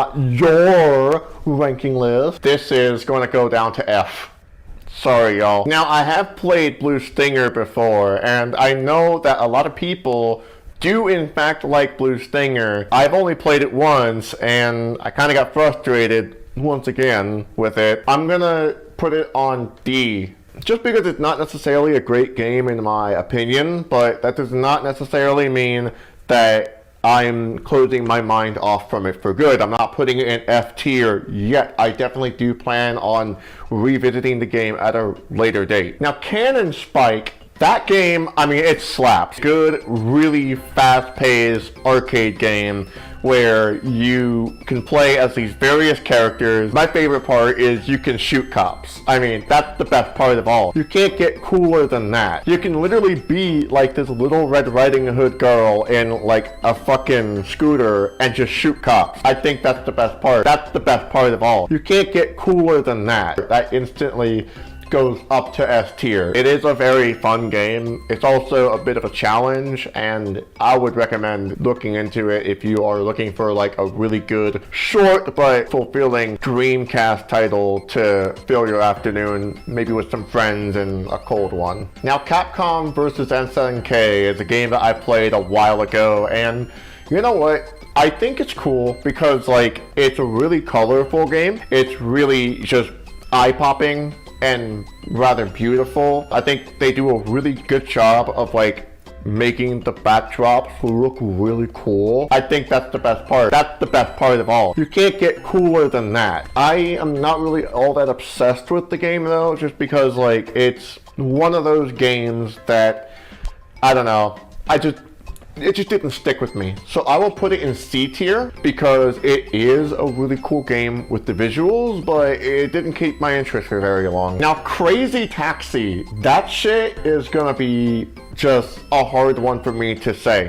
not your ranking list. This is going to go down to F. Sorry, y'all. Now, I have played Blue Stinger before, and I know that a lot of people do in fact like Blue Stinger. I've only played it once, and I kind of got frustrated once again with it. I'm gonna put it on D. Just because it's not necessarily a great game in my opinion, but that does not necessarily mean that I'm closing my mind off from it for good. I'm not putting it in F tier yet. I definitely do plan on revisiting the game at a later date. Now, Cannon Spike, that game, I mean, it slaps. Good, really fast-paced arcade game where you can play as these various characters. My favorite part is you can shoot cops. I mean, that's the best part of all. You can't get cooler than that. You can literally be like this little Red Riding Hood girl in like a fucking scooter and just shoot cops. I think that's the best part. That's the best part of all. You can't get cooler than that. That instantly goes up to S tier. It is a very fun game. It's also a bit of a challenge, and I would recommend looking into it if you are looking for like a really good, short but fulfilling Dreamcast title to fill your afternoon, maybe with some friends and a cold one. Now, Capcom vs. SNK is a game that I played a while ago, and you know what? I think it's cool because like it's a really colorful game. It's really just eye-popping and rather beautiful. I think they do a really good job of like making the backdrops look really cool. I think that's the best part. That's the best part of all. You can't get cooler than that. I am not really all that obsessed with the game though, just because like it's one of those games that, I don't know, it just didn't stick with me. So I will put it in C tier because it is a really cool game with the visuals, but it didn't keep my interest for very long. Now, Crazy Taxi, that shit is gonna be just a hard one for me to say.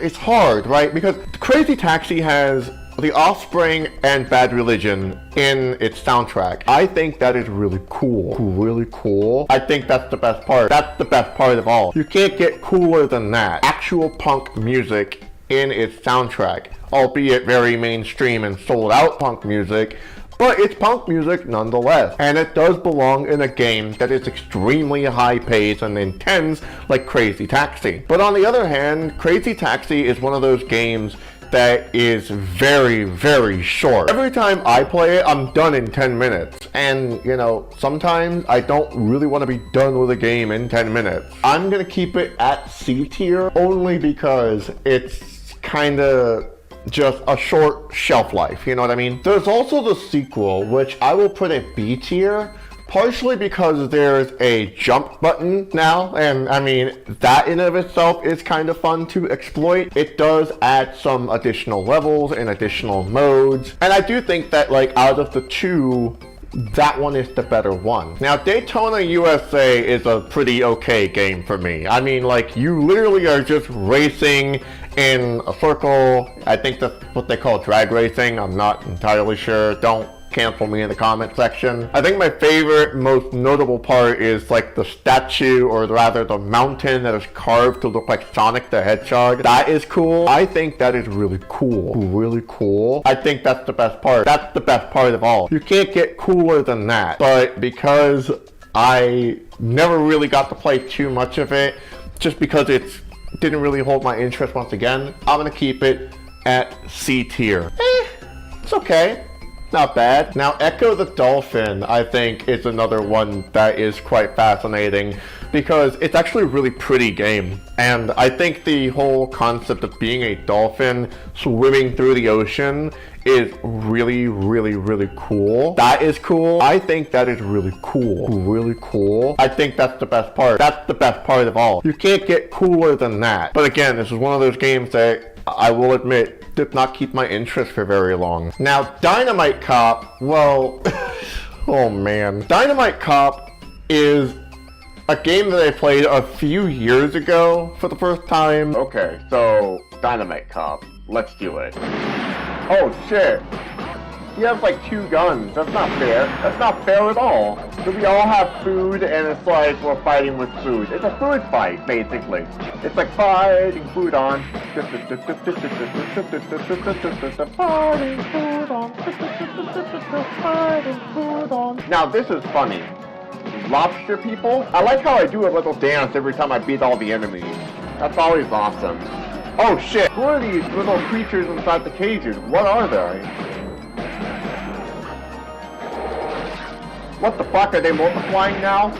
It's hard, right? Because Crazy Taxi has The Offspring and Bad Religion in its soundtrack. I think that is really cool. Really cool. I think that's the best part. That's the best part of all. You can't get cooler than that. Actual punk music in its soundtrack, albeit very mainstream and sold out punk music, but it's punk music nonetheless. And it does belong in a game that is extremely high paced and intense like Crazy Taxi. But on the other hand, Crazy Taxi is one of those games that is very, very short. Every time I play it, I'm done in 10 minutes. And, you know, sometimes I don't really want to be done with a game in 10 minutes. I'm gonna keep it at C tier only because it's kinda just a short shelf life, you know what I mean? There's also the sequel, which I will put at B tier, partially because there's a jump button now, and I mean, that in of itself is kind of fun to exploit. It does add some additional levels and additional modes, and I do think that like out of the two, that one is the better one. Now, Daytona USA is a pretty okay game for me. I mean, like, you literally are just racing in a circle. I think that's what they call drag racing. I'm not entirely sure. Don't cancel me in the comment section. I think my favorite, most notable part is like the statue, or rather the mountain that is carved to look like Sonic the Hedgehog. That is cool. I think that is really cool. Really cool. I think that's the best part. That's the best part of all. You can't get cooler than that. But because I never really got to play too much of it, just because it didn't really hold my interest once again, I'm gonna keep it at C tier. It's okay. Not bad. Now, Echo the Dolphin, I think, is another one that is quite fascinating because it's actually a really pretty game. And I think the whole concept of being a dolphin swimming through the ocean is really, really, really cool. That is cool. I think that is really cool. Really cool. I think that's the best part. That's the best part of all. You can't get cooler than that. But again, this is one of those games that I will admit did not keep my interest for very long. Now, Dynamite Cop, well, oh man. Dynamite Cop is a game that I played a few years ago for the first time. Okay, so Dynamite Cop, let's do it. Oh shit. He has like 2 guns. That's not fair. That's not fair at all. So we all have food, and it's like we're fighting with food. It's a food fight, basically. It's like fighting food on. Fighting food on. Fighting food on. Now this is funny. Lobster people? I like how I do a little dance every time I beat all the enemies. That's always awesome. Oh shit! Who are these little creatures inside the cages? What are they? What the fuck? Are they multiplying now?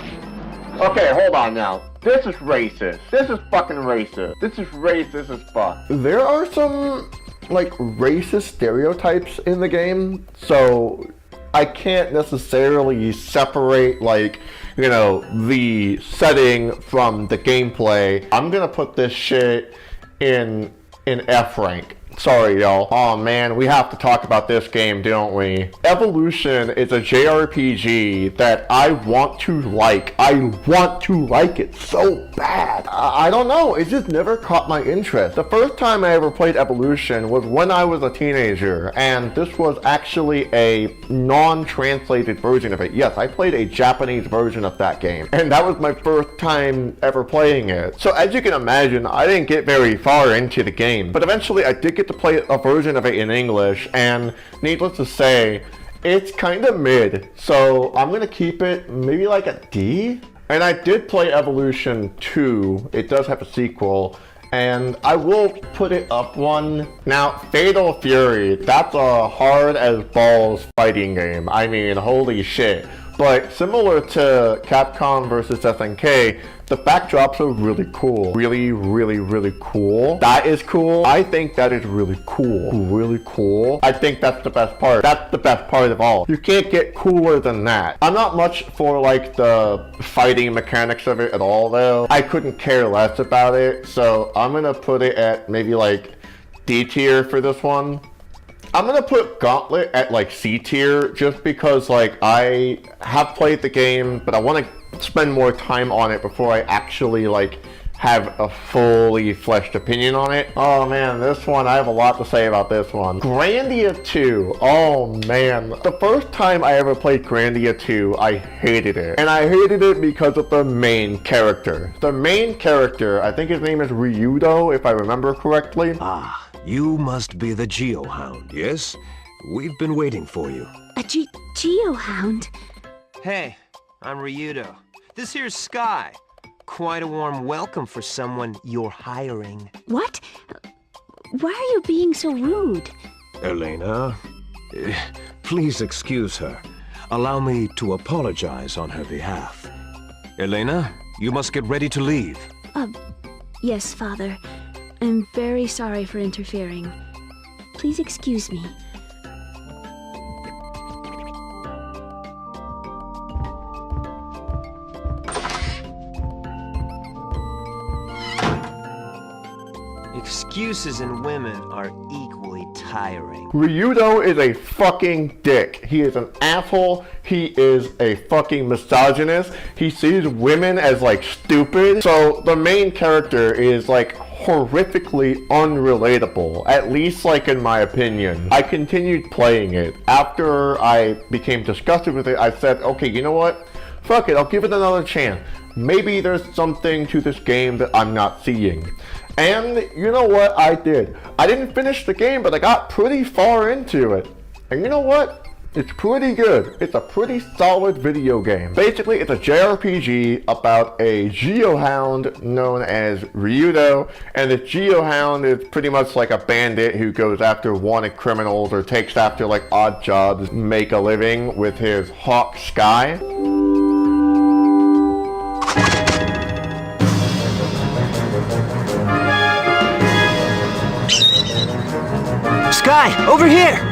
Okay, hold on now. This is racist. This is fucking racist. This is racist as fuck. There are some, like, racist stereotypes in the game, so I can't necessarily separate, like, you know, the setting from the gameplay. I'm gonna put this shit in F rank. Sorry, y'all. Oh man, we have to talk about this game, don't we? Evolution is a JRPG that I want to like. I want to like it so bad. I don't know, it just never caught my interest. The first time I ever played Evolution was when I was a teenager, and this was actually a non-translated version of it. Yes, I played a Japanese version of that game, and that was my first time ever playing it. So as you can imagine, I didn't get very far into the game, but eventually I did get to play a version of it in English, and needless to say, it's kind of mid, so I'm gonna keep it maybe like a D. And I did play Evolution 2, it does have a sequel, and I will put it up one. Now, Fatal Fury, that's a hard as balls fighting game. I mean, holy shit. But similar to Capcom versus SNK, the backdrops are really cool. Really, really, really cool. That is cool. I think that is really cool. Really cool. I think that's the best part. That's the best part of all. You can't get cooler than that. I'm not much for like the fighting mechanics of it at all though. I couldn't care less about it. So I'm gonna put it at maybe like D tier for this one. I'm gonna put Gauntlet at like C tier just because like I have played the game, but I want to spend more time on it before I actually like have a fully fleshed opinion on it. Oh man, this one, I have a lot to say about this one. Grandia 2, oh man. The first time I ever played Grandia 2, I hated it. And I hated it because of the main character. The main character, I think his name is Ryudo, if I remember correctly. Ah. You must be the Geohound, yes? We've been waiting for you. A Geohound? Hey, I'm Ryudo. This here's Sky. Quite a warm welcome for someone you're hiring. What? Why are you being so rude? Elena, please excuse her. Allow me to apologize on her behalf. Elena, you must get ready to leave. Yes, Father. I'm very sorry for interfering. Please excuse me. Excuses in women are equally tiring. Ryudo is a fucking dick. He is an asshole. He is a fucking misogynist. He sees women as like stupid. So the main character is like horrifically unrelatable, at least like in my opinion. I continued playing it. After I became disgusted with it, I said, okay, you know what? Fuck it, I'll give it another chance. Maybe there's something to this game that I'm not seeing. And you know what I did? I didn't finish the game, but I got pretty far into it. And you know what? It's pretty good. It's a pretty solid video game. Basically, it's a JRPG about a Geohound known as Ryudo, and the Geohound is pretty much like a bandit who goes after wanted criminals or takes after like odd jobs, make a living with his hawk Sky. Sky, over here!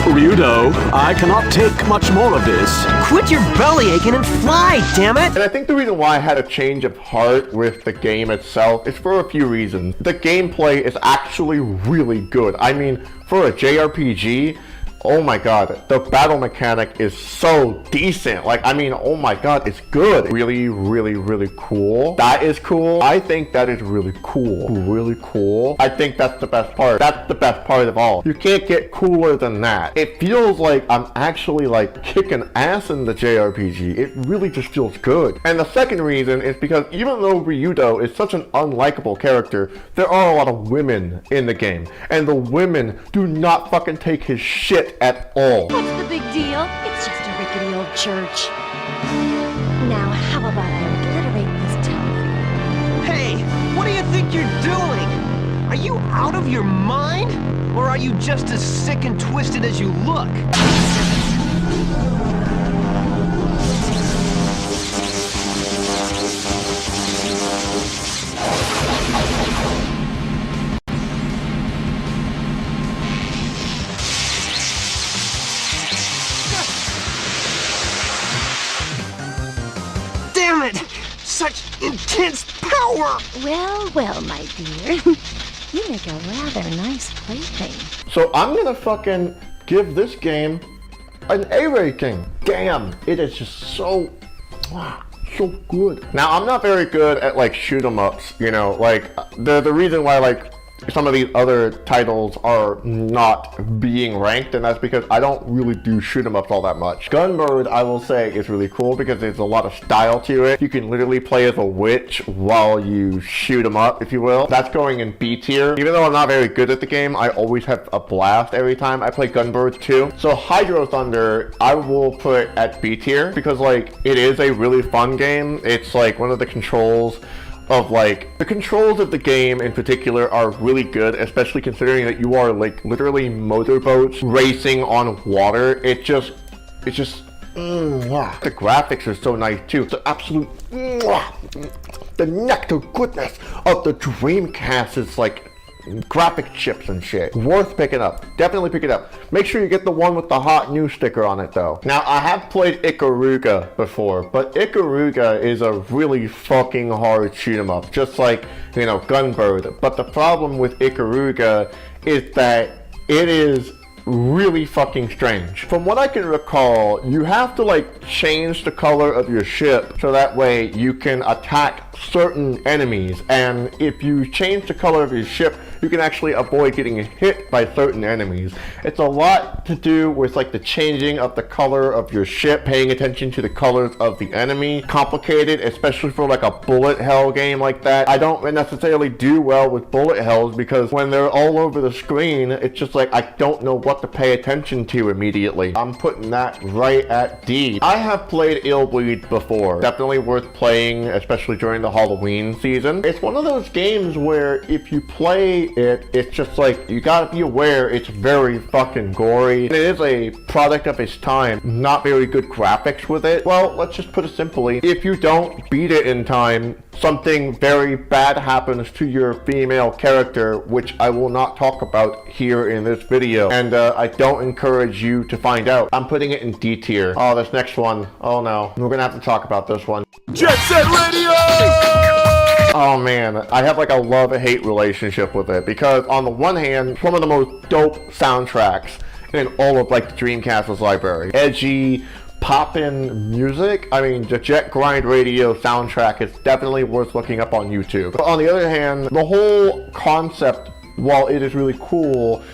Ryudo, I cannot take much more of this. Quit your belly aching and fly, damn it! And I think the reason why I had a change of heart with the game itself is for a few reasons. The gameplay is actually really good. I mean, for a JRPG, oh my god, the battle mechanic is so decent. Like, I mean, oh my god, it's good. Really, really, really cool. That is cool. I think that is really cool. Really cool. I think that's the best part. That's the best part of all. You can't get cooler than that. It feels like I'm actually like kicking ass in the JRPG. It really just feels good. And the second reason is because even though Ryudo is such an unlikable character, there are a lot of women in the game. And the women do not fucking take his shit at all. What's the big deal? It's just a rickety old church. Now, how about I obliterate this town? Hey, what do you think you're doing? Are you out of your mind? Or are you just as sick and twisted as you look? Damn it! Such intense power! Well, well, my dear. You make a rather nice plaything. So I'm gonna fucking give this game an A rating. Damn, it is just so good. Now, I'm not very good at like shoot 'em ups, you know, like the reason why like some of these other titles are not being ranked, and that's because I don't really do shoot 'em ups all that much. Gunbird, I will say, is really cool because there's a lot of style to it. You can literally play as a witch while you shoot 'em up, if you will. That's going in B tier. Even though I'm not very good at the game, I always have a blast every time I play Gunbird too. So Hydro Thunder, I will put at B tier because like it is a really fun game. It's like one of the controls of like the controls of the game in particular are really good, especially considering that you are like literally motorboats racing on water. It's just the graphics are so nice too. The absolute the nectar goodness of the Dreamcast is like graphic chips and shit. Worth picking up. Definitely pick it up. Make sure you get the one with the hot new sticker on it though. Now, I have played Ikaruga before, but Ikaruga is a really fucking hard shoot 'em up, just like, you know, Gunbird. But the problem with Ikaruga is that it is really fucking strange. From what I can recall, you have to like change the color of your ship so that way you can attack certain enemies, and if you change the color of your ship, you can actually avoid getting hit by certain enemies. It's a lot to do with like the changing of the color of your ship, paying attention to the colors of the enemy. Complicated, especially for like a bullet hell game like that. I don't necessarily do well with bullet hells because when they're all over the screen, it's just like I don't know what to pay attention to immediately. I'm putting that right at D. I have played Illbleed before. Definitely worth playing, especially during the Halloween season. It's one of those games where if you play it, it's just like you gotta be aware it's very fucking gory. It is a product of its time. Not very good graphics with it. Well, let's just put it simply. If you don't beat it in time, something very bad happens to your female character, which I will not talk about here in this video. And I don't encourage you to find out. I'm putting it in D tier. Oh, this next one. Oh no. We're gonna have to talk about this one. Jet Set Radio! Oh man, I have like a love-hate relationship with it because on the one hand, it's one of the most dope soundtracks in all of like the Dreamcast's library. Edgy, poppin' music. I mean, the Jet Grind Radio soundtrack is definitely worth looking up on YouTube. But on the other hand, the whole concept, while it is really cool,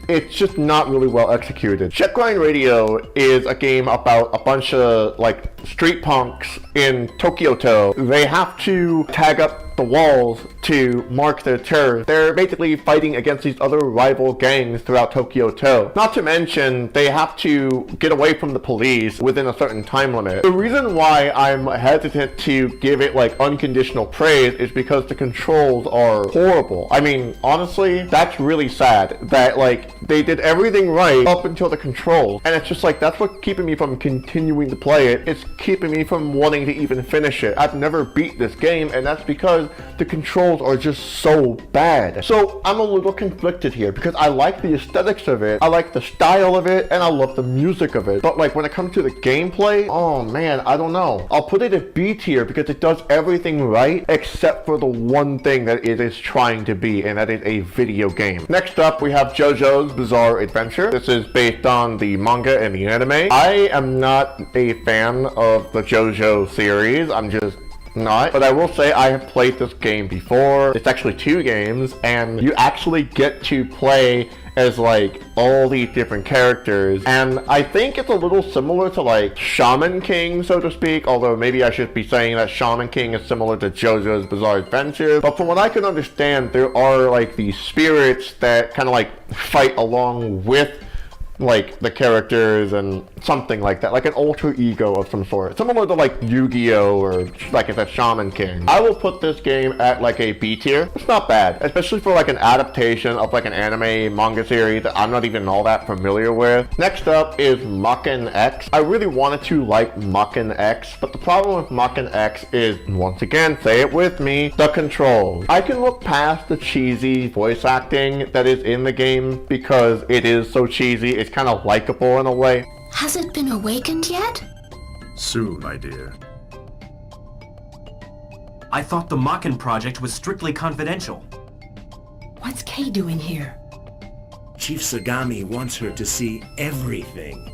it's just not really well executed. Jet Grind Radio is a game about a bunch of like street punks in Tokyo. They have to tag up the walls to mark their turn. They're basically fighting against these other rival gangs throughout Tokyo. Not to mention, they have to get away from the police within a certain time limit. The reason why I'm hesitant to give it like unconditional praise is because the controls are horrible. I mean, honestly, that's really sad that like they did everything right up until the controls, and it's just like that's what's keeping me from continuing to play it. It's keeping me from wanting to even finish it. I've never beat this game, and that's because because the controls are just so bad. So I'm a little conflicted here because I like the aesthetics of it, I like the style of it, and I love the music of it. But like when it comes to the gameplay, oh man, I don't know. I'll put it at B tier because it does everything right except for the one thing that it is trying to be, and that is a video game. Next up, we have JoJo's Bizarre Adventure. This is based on the manga and the anime. I am not a fan of the JoJo series. I'm just not. But I will say I have played this game before. It's actually 2 games, and you actually get to play as like all these different characters, and I think it's a little similar to like Shaman King, so to speak, although maybe I should be saying that Shaman King is similar to JoJo's Bizarre Adventure. But from what I can understand, there are like these spirits that kind of like fight along with like the characters and something like that, like an alter ego of some sort, similar to like Yu-Gi-Oh or like I said, Shaman King. I will put this game at like a B tier. It's not bad, especially for like an adaptation of like an anime manga series that I'm not even all that familiar with. Next up is Mucken X. I really wanted to like Mucken X, but the problem with Mucken X is, once again, say it with me, the controls. I can look past the cheesy voice acting that is in the game because it is so cheesy. It's kind of likable in a way. Has it been awakened yet? Soon, my dear. I thought the Makken project was strictly confidential. What's Kay doing here? Chief Sagami wants her to see everything.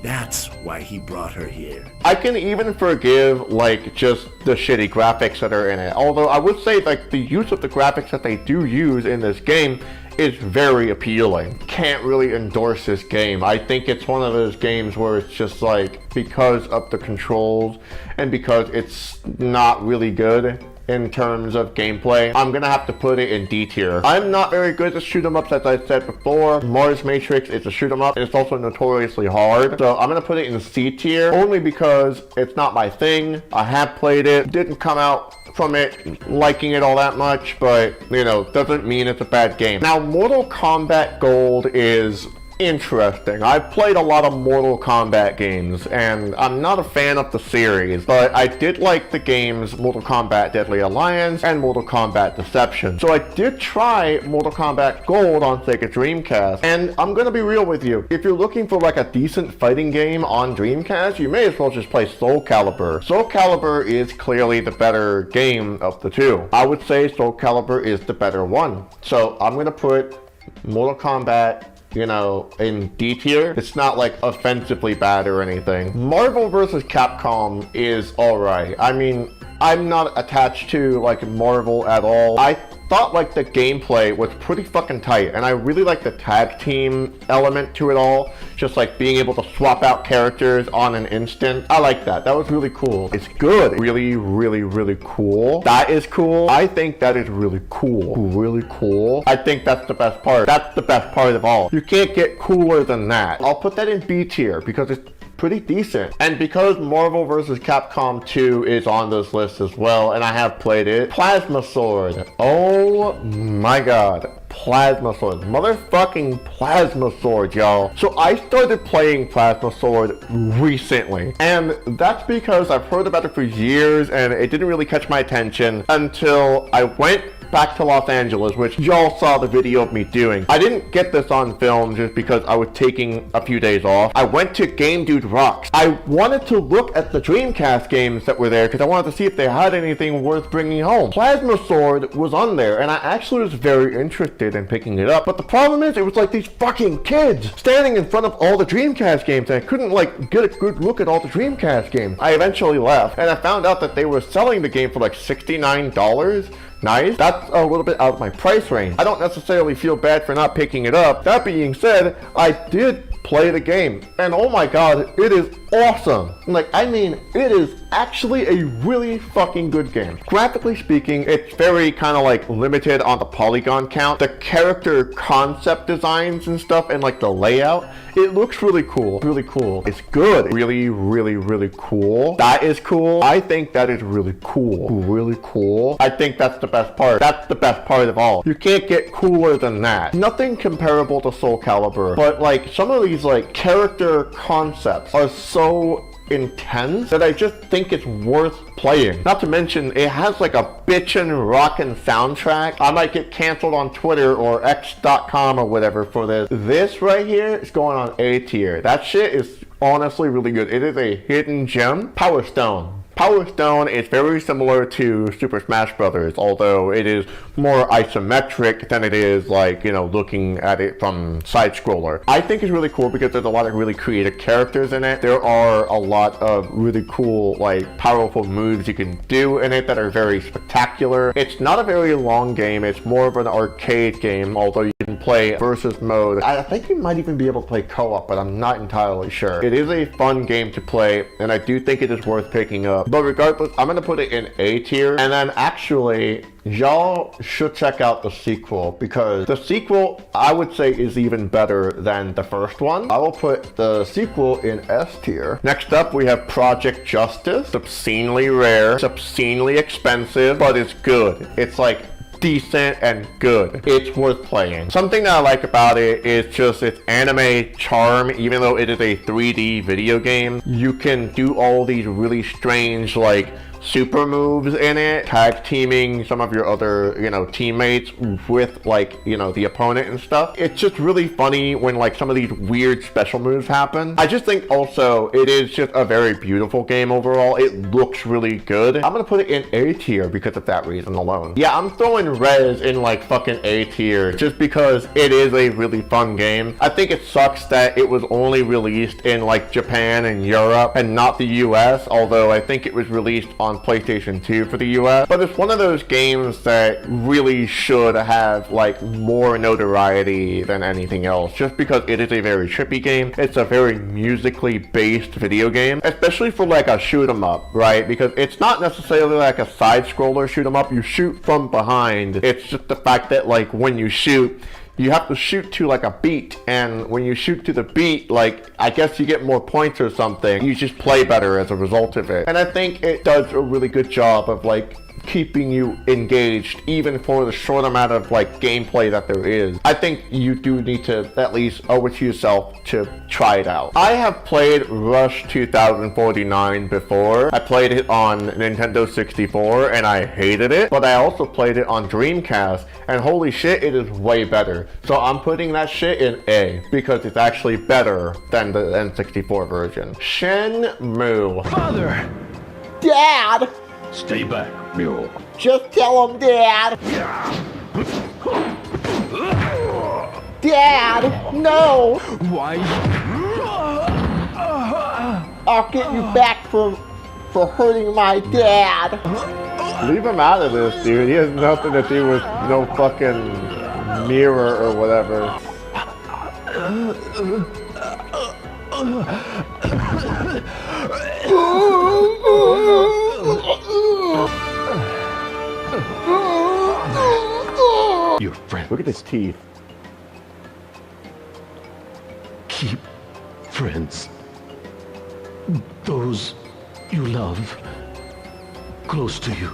That's why he brought her here. I can even forgive like just the shitty graphics that are in it. Although I would say like the use of the graphics that they do use in this game is very appealing. Can't really endorse this game. I think it's one of those games where it's just like, because of the controls and because it's not really good in terms of gameplay, I'm gonna have to put it in D tier. I'm not very good at shoot 'em ups, as I said before. Mars Matrix is a shoot 'em up, and it's also notoriously hard. So I'm gonna put it in C tier, only because it's not my thing. I have played it, didn't come out from it liking it all that much, but you know, doesn't mean it's a bad game. Now, Mortal Kombat Gold is interesting. I've played a lot of Mortal Kombat games, and I'm not a fan of the series, but I did like the games Mortal Kombat Deadly Alliance and Mortal Kombat Deception. So I did try Mortal Kombat Gold on Sega Dreamcast, and I'm gonna be real with you. If you're looking for like a decent fighting game on Dreamcast, you may as well just play Soul Calibur. Soul Calibur is clearly the better game of the two. I would say Soul Calibur is the better one. So I'm gonna put Mortal Kombat, you know, in D tier. It's not like offensively bad or anything. Marvel vs. Capcom is alright. I mean, I'm not attached to like Marvel at all. I thought like the gameplay was pretty fucking tight, and I really like the tag team element to it all. Just like being able to swap out characters on an instant. I like that. That was really cool. It's good. Really, really, really cool. That is cool. I think that is really cool. Really cool. I think that's the best part. That's the best part of all. You can't get cooler than that. I'll put that in B tier because it's pretty decent. And because Marvel vs. Capcom 2 is on this list as well, and I have played it, Plasma Sword. Oh my god. Plasma Sword. Motherfucking Plasma Sword, y'all. So I started playing Plasma Sword recently, and that's because I've heard about it for years and it didn't really catch my attention until I went back to Los Angeles, which y'all saw the video of me doing. I didn't get this on film just because I was taking a few days off. I went to Game Dude Rocks. I wanted to look at the Dreamcast games that were there because I wanted to see if they had anything worth bringing home. Plasma Sword was on there, and I actually was very interested in picking it up. But the problem is, it was like these fucking kids standing in front of all the Dreamcast games, and I couldn't like get a good look at all the Dreamcast games. I eventually left, and I found out that they were selling the game for like $69. Nice. That's a little bit out of my price range. I don't necessarily feel bad for not picking it up. That being said, I did play the game, and oh my god, it is awesome. Like, I mean, it is actually a really fucking good game. Graphically speaking, it's very kind of like limited on the polygon count. The character concept designs and stuff, and like the layout, it looks really cool. Really cool. It's good. Really, really, really cool. That is cool. I think that is really cool. Really cool. I think that's the best part. That's the best part of all. You can't get cooler than that. Nothing comparable to Soul Calibur, but like some of these like character concepts are so intense that I just think it's worth playing. Not to mention, it has like a bitchin' rockin' soundtrack. I might get canceled on Twitter or x.com or whatever for this. This right here is going on A tier. That shit is honestly really good. It is a hidden gem. Power Stone. Power Stone is very similar to Super Smash Bros., although it is more isometric than it is like, you know, looking at it from side scroller. I think it's really cool because there's a lot of really creative characters in it. There are a lot of really cool, like, powerful moves you can do in it that are very spectacular. It's not a very long game. It's more of an arcade game, although you can play versus mode. I think you might even be able to play co-op, but I'm not entirely sure. It is a fun game to play, and I do think it is worth picking up. But regardless, I'm gonna put it in A tier, and then actually, y'all should check out the sequel, because the sequel, I would say, is even better than the first one. I will put the sequel in S tier. Next up, we have Project Justice. Obscenely rare, it's obscenely expensive, but it's good. It's like decent and good. It's worth playing. Something that I like about it is just its anime charm. Even though it is a 3D video game, you can do all these really strange, like, super moves in it, tag teaming some of your other, you know, teammates with, like, you know, the opponent and stuff. It's just really funny when, like, some of these weird special moves happen. I just think also it is just a very beautiful game overall. It looks really good. I'm gonna put it in A tier because of that reason alone. Yeah, I'm throwing Rez in like fucking A tier just because it is a really fun game. I think it sucks that it was only released in like Japan and Europe and not the US, although I think it was released on PlayStation 2 for the US. But it's one of those games that really should have like more notoriety than anything else, just because it is a very trippy game. It's a very musically based video game, especially for like a shoot 'em up, right? Because it's not necessarily like a side scroller shoot 'em up. You shoot from behind. It's just the fact that like when you shoot, you have to shoot to like a beat, and when you shoot to the beat, like, I guess you get more points or something. You just play better as a result of it. And I think it does a really good job of like keeping you engaged even for the short amount of like gameplay that there is. I think you do need to at least owe it to yourself to try it out. I have played Rush 2049 before. I played it on Nintendo 64 and I hated it, but I also played it on Dreamcast and holy shit, it is way better. So I'm putting that shit in A because it's actually better than the N64 version. Shenmue. Father! Dad! Stay back, mule. Just tell him, Dad! Dad! No! Why? I'll get you back for hurting my dad! Leave him out of this, dude. He has nothing to do with no fucking mirror or whatever. Your friend. Look at his teeth. Keep friends. Those you love close to you.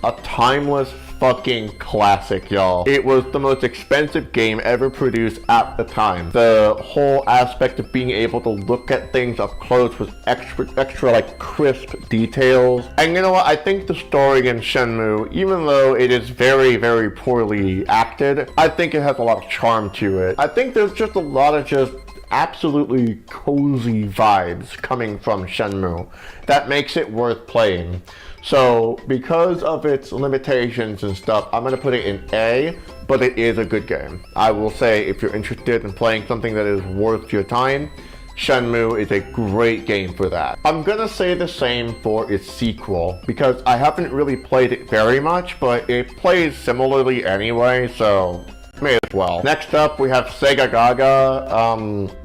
A timeless fucking classic, y'all. It was the most expensive game ever produced at the time. The whole aspect of being able to look at things up close was extra like crisp details. And you know what? I think the story in Shenmue, even though it is very, very poorly acted, I think it has a lot of charm to it. I think there's just a lot of just absolutely cozy vibes coming from Shenmue that makes it worth playing. So because of its limitations and stuff, I'm going to put it in A, but it is a good game. I will say if you're interested in playing something that is worth your time, Shenmue is a great game for that. I'm going to say the same for its sequel, because I haven't really played it very much, but it plays similarly anyway, so may as well. Next up, we have Sega Gaga.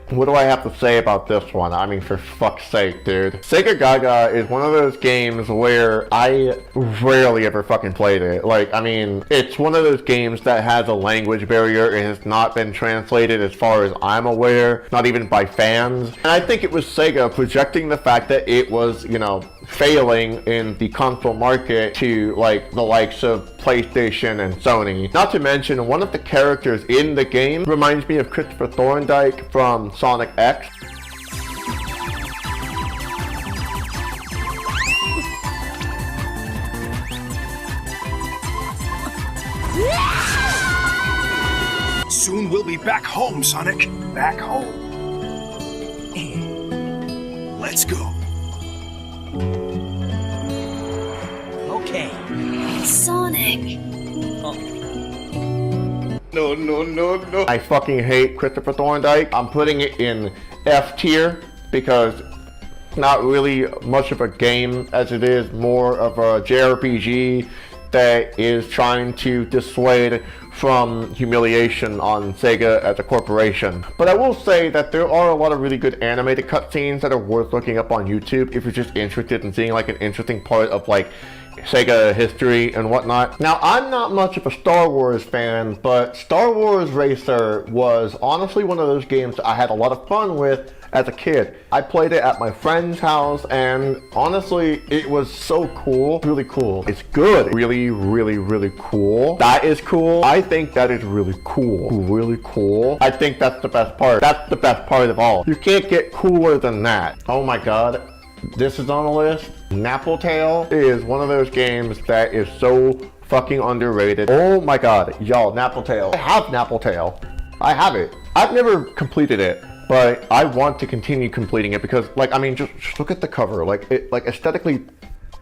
What do I have to say about this one? I mean, for fuck's sake, dude. Sega Gaga is one of those games where I rarely ever fucking played it. Like, I mean, it's one of those games that has a language barrier. It has not been translated as far as I'm aware, not even by fans. And I think it was Sega projecting the fact that it was, you know, failing in the console market to like the likes of PlayStation and Sony. Not to mention, one of the characters in the game reminds me of Christopher Thorndike from Sonic X. Soon we'll be back home, Sonic. Back home. Let's go. Okay. Sonic. No. I fucking hate Christopher Thorndike. I'm putting it in F tier because it's not really much of a game as it is more of a JRPG that is trying to dissuade from humiliation on Sega as a corporation. But I will say that there are a lot of really good animated cutscenes that are worth looking up on YouTube if you're just interested in seeing like an interesting part of like Sega history and whatnot. Now, I'm not much of a Star Wars fan, but Star Wars Racer was honestly one of those games I had a lot of fun with as a kid. I played it at my friend's house, and honestly, it was so cool. Really cool. It's good. Really cool. That is cool. I think that is really cool. Really cool. I think that's the best part. That's the best part of all. You can't get cooler than that. Oh my god. This is on the list. Nappletail is one of those games that is so fucking underrated. Oh my god, y'all, Nappletail. I have Nappletail. I have it. I've never completed it, but I want to continue completing it because, like, I mean, just look at the cover. Like, it, like, aesthetically,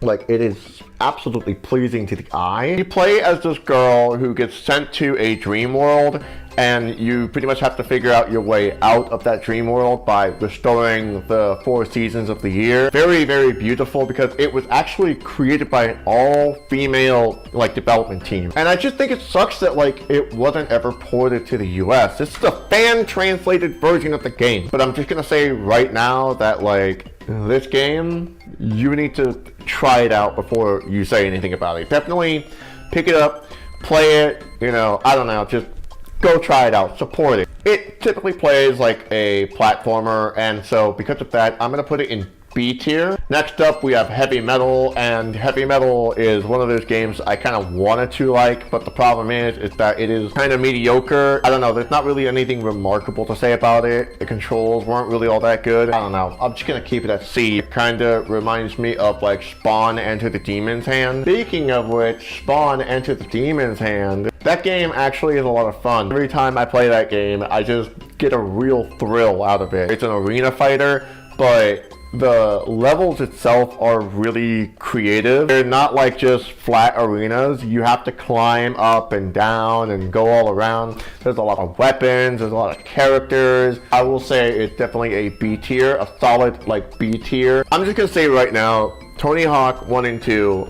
like, it is absolutely pleasing to the eye. You play as this girl who gets sent to a dream world, and you pretty much have to figure out your way out of that dream world by restoring the 4 seasons of the year. Very beautiful because it was actually created by an all-female like development team. And I just think it sucks that like it wasn't ever ported to the US. This is a fan-translated version of the game. But I'm just gonna say right now that like this game, you need to try it out before you say anything about it. Definitely pick it up, play it, you know, I don't know, just go try it out, support it. It typically plays like a platformer, and so because of that, I'm gonna put it in B tier. Next up, we have Heavy Metal, and Heavy Metal is one of those games I kind of wanted to like, but the problem is that it is kind of mediocre. I don't know, there's not really anything remarkable to say about it. The controls weren't really all that good. I don't know, I'm just gonna keep it at C. It kind of reminds me of like Spawn Enter the Demon's Hand. Speaking of which, Spawn Enter the Demon's Hand, that game actually is a lot of fun. Every time I play that game, I just get a real thrill out of it. It's an arena fighter, but the levels itself are really creative. They're not like just flat arenas. You have to climb up and down and go all around. There's a lot of weapons, there's a lot of characters. I will say it's definitely a B tier, a solid like B tier. I'm just gonna say right now, Tony Hawk 1 and 2,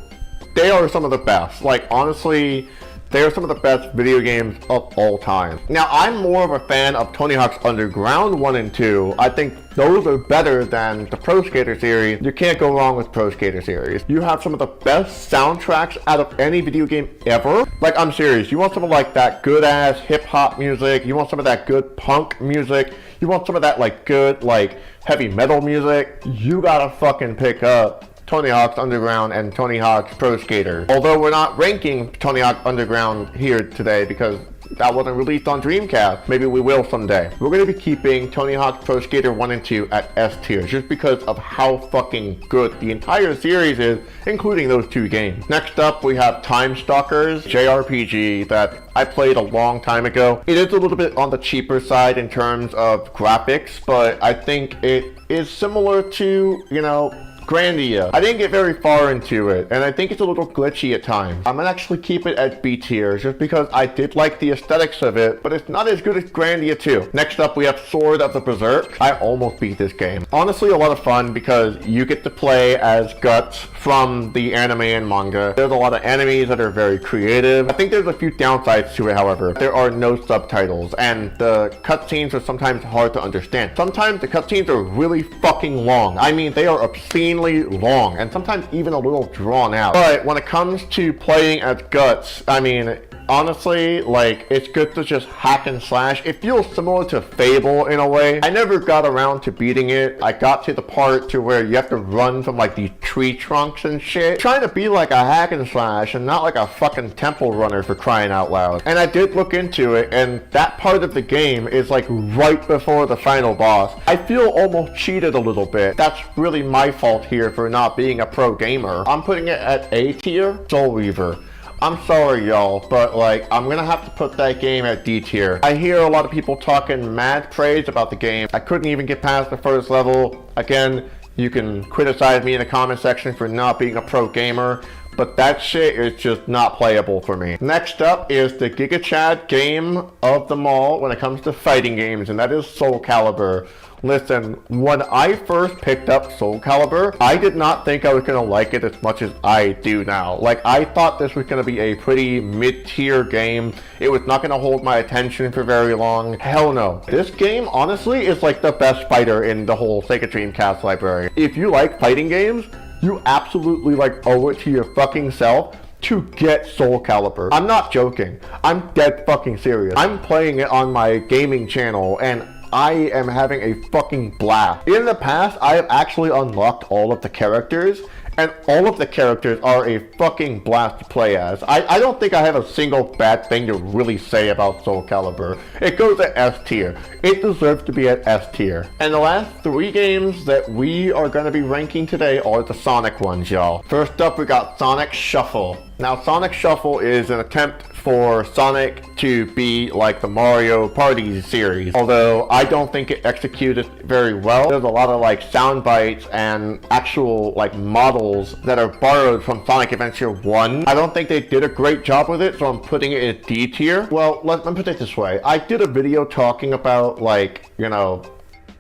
they are some of the best. Like honestly, they are some of the best video games of all time. Now, I'm more of a fan of Tony Hawk's Underground 1 and 2. I think those are better than the Pro Skater series. You can't go wrong with Pro Skater series. You have some of the best soundtracks out of any video game ever. Like, I'm serious. You want some of like that good ass hip hop music. You want some of that good punk music. You want some of that like good like heavy metal music. You gotta fucking pick up Tony Hawk's Underground and Tony Hawk's Pro Skater. Although we're not ranking Tony Hawk Underground here today because that wasn't released on Dreamcast. Maybe we will someday. We're going to be keeping Tony Hawk's Pro Skater 1 and 2 at S tier just because of how fucking good the entire series is, including those 2 games. Next up, we have Time Stalkers, JRPG that I played a long time ago. It is a little bit on the cheaper side in terms of graphics, but I think it is similar to, you know, Grandia. I didn't get very far into it, and I think it's a little glitchy at times. I'm gonna actually keep it at B tier, just because I did like the aesthetics of it, but it's not as good as Grandia 2. Next up, we have Sword of the Berserk. I almost beat this game. Honestly, a lot of fun, because you get to play as Guts from the anime and manga. There's a lot of enemies that are very creative. I think there's a few downsides to it, however. There are no subtitles, and the cutscenes are sometimes hard to understand. Sometimes the cutscenes are really fucking long. I mean, they are obscenely long, and sometimes even a little drawn out. But when it comes to playing as Guts, I mean, honestly, like, it's good to just hack and slash. It feels similar to Fable in a way. I never got around to beating it. I got to the part to where you have to run from like these tree trunks and shit. Trying to be like a hack and slash and not like a fucking temple runner, for crying out loud. And I did look into it, and that part of the game is like right before the final boss. I feel almost cheated a little bit. That's really my fault here for not being a pro gamer. I'm putting it at A tier, Soul Reaver. I'm sorry, y'all, but like, I'm gonna have to put that game at D tier. I hear a lot of people talking mad praise about the game. I couldn't even get past the first level. Again, you can criticize me in the comment section for not being a pro gamer, but that shit is just not playable for me. Next up is the Giga Chad game of them all when it comes to fighting games, and that is Soul Calibur. Listen, when I first picked up Soul Calibur, I did not think I was gonna like it as much as I do now. Like, I thought this was gonna be a pretty mid-tier game. It was not gonna hold my attention for very long. Hell no. This game, honestly, is like the best fighter in the whole Sega Dreamcast library. If you like fighting games, you absolutely like owe it to your fucking self to get Soul Calibur. I'm not joking. I'm dead fucking serious. I'm playing it on my gaming channel, and I am having a fucking blast. In the past, I have actually unlocked all of the characters, and all of the characters are a fucking blast to play as. I don't think I have a single bad thing to really say about Soul Calibur. It goes at S tier. It deserves to be at S tier. And the last 3 games that we are going to be ranking today are the Sonic ones, y'all. First up, we got Sonic Shuffle. Now, Sonic Shuffle is an attempt for Sonic to be like the Mario Party series, although I don't think it executed very well. There's a lot of like sound bites and actual like models that are borrowed from Sonic Adventure 1. I don't think they did a great job with it, so I'm putting it in D tier. Well, let me put it this way. I did a video talking about like, you know,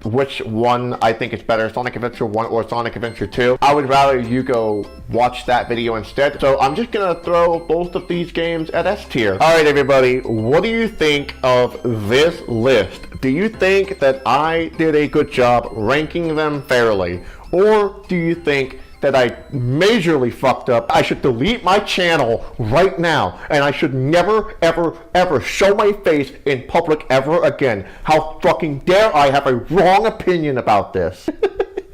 which one I think is better, Sonic Adventure 1 or Sonic Adventure 2. I would rather you go watch that video instead. So I'm just gonna throw both of these games at S tier. Alright everybody, what do you think of this list? Do you think that I did a good job ranking them fairly? Or do you think that I majorly fucked up? I should delete my channel right now, and I should never, ever, ever show my face in public ever again. How fucking dare I have a wrong opinion about this?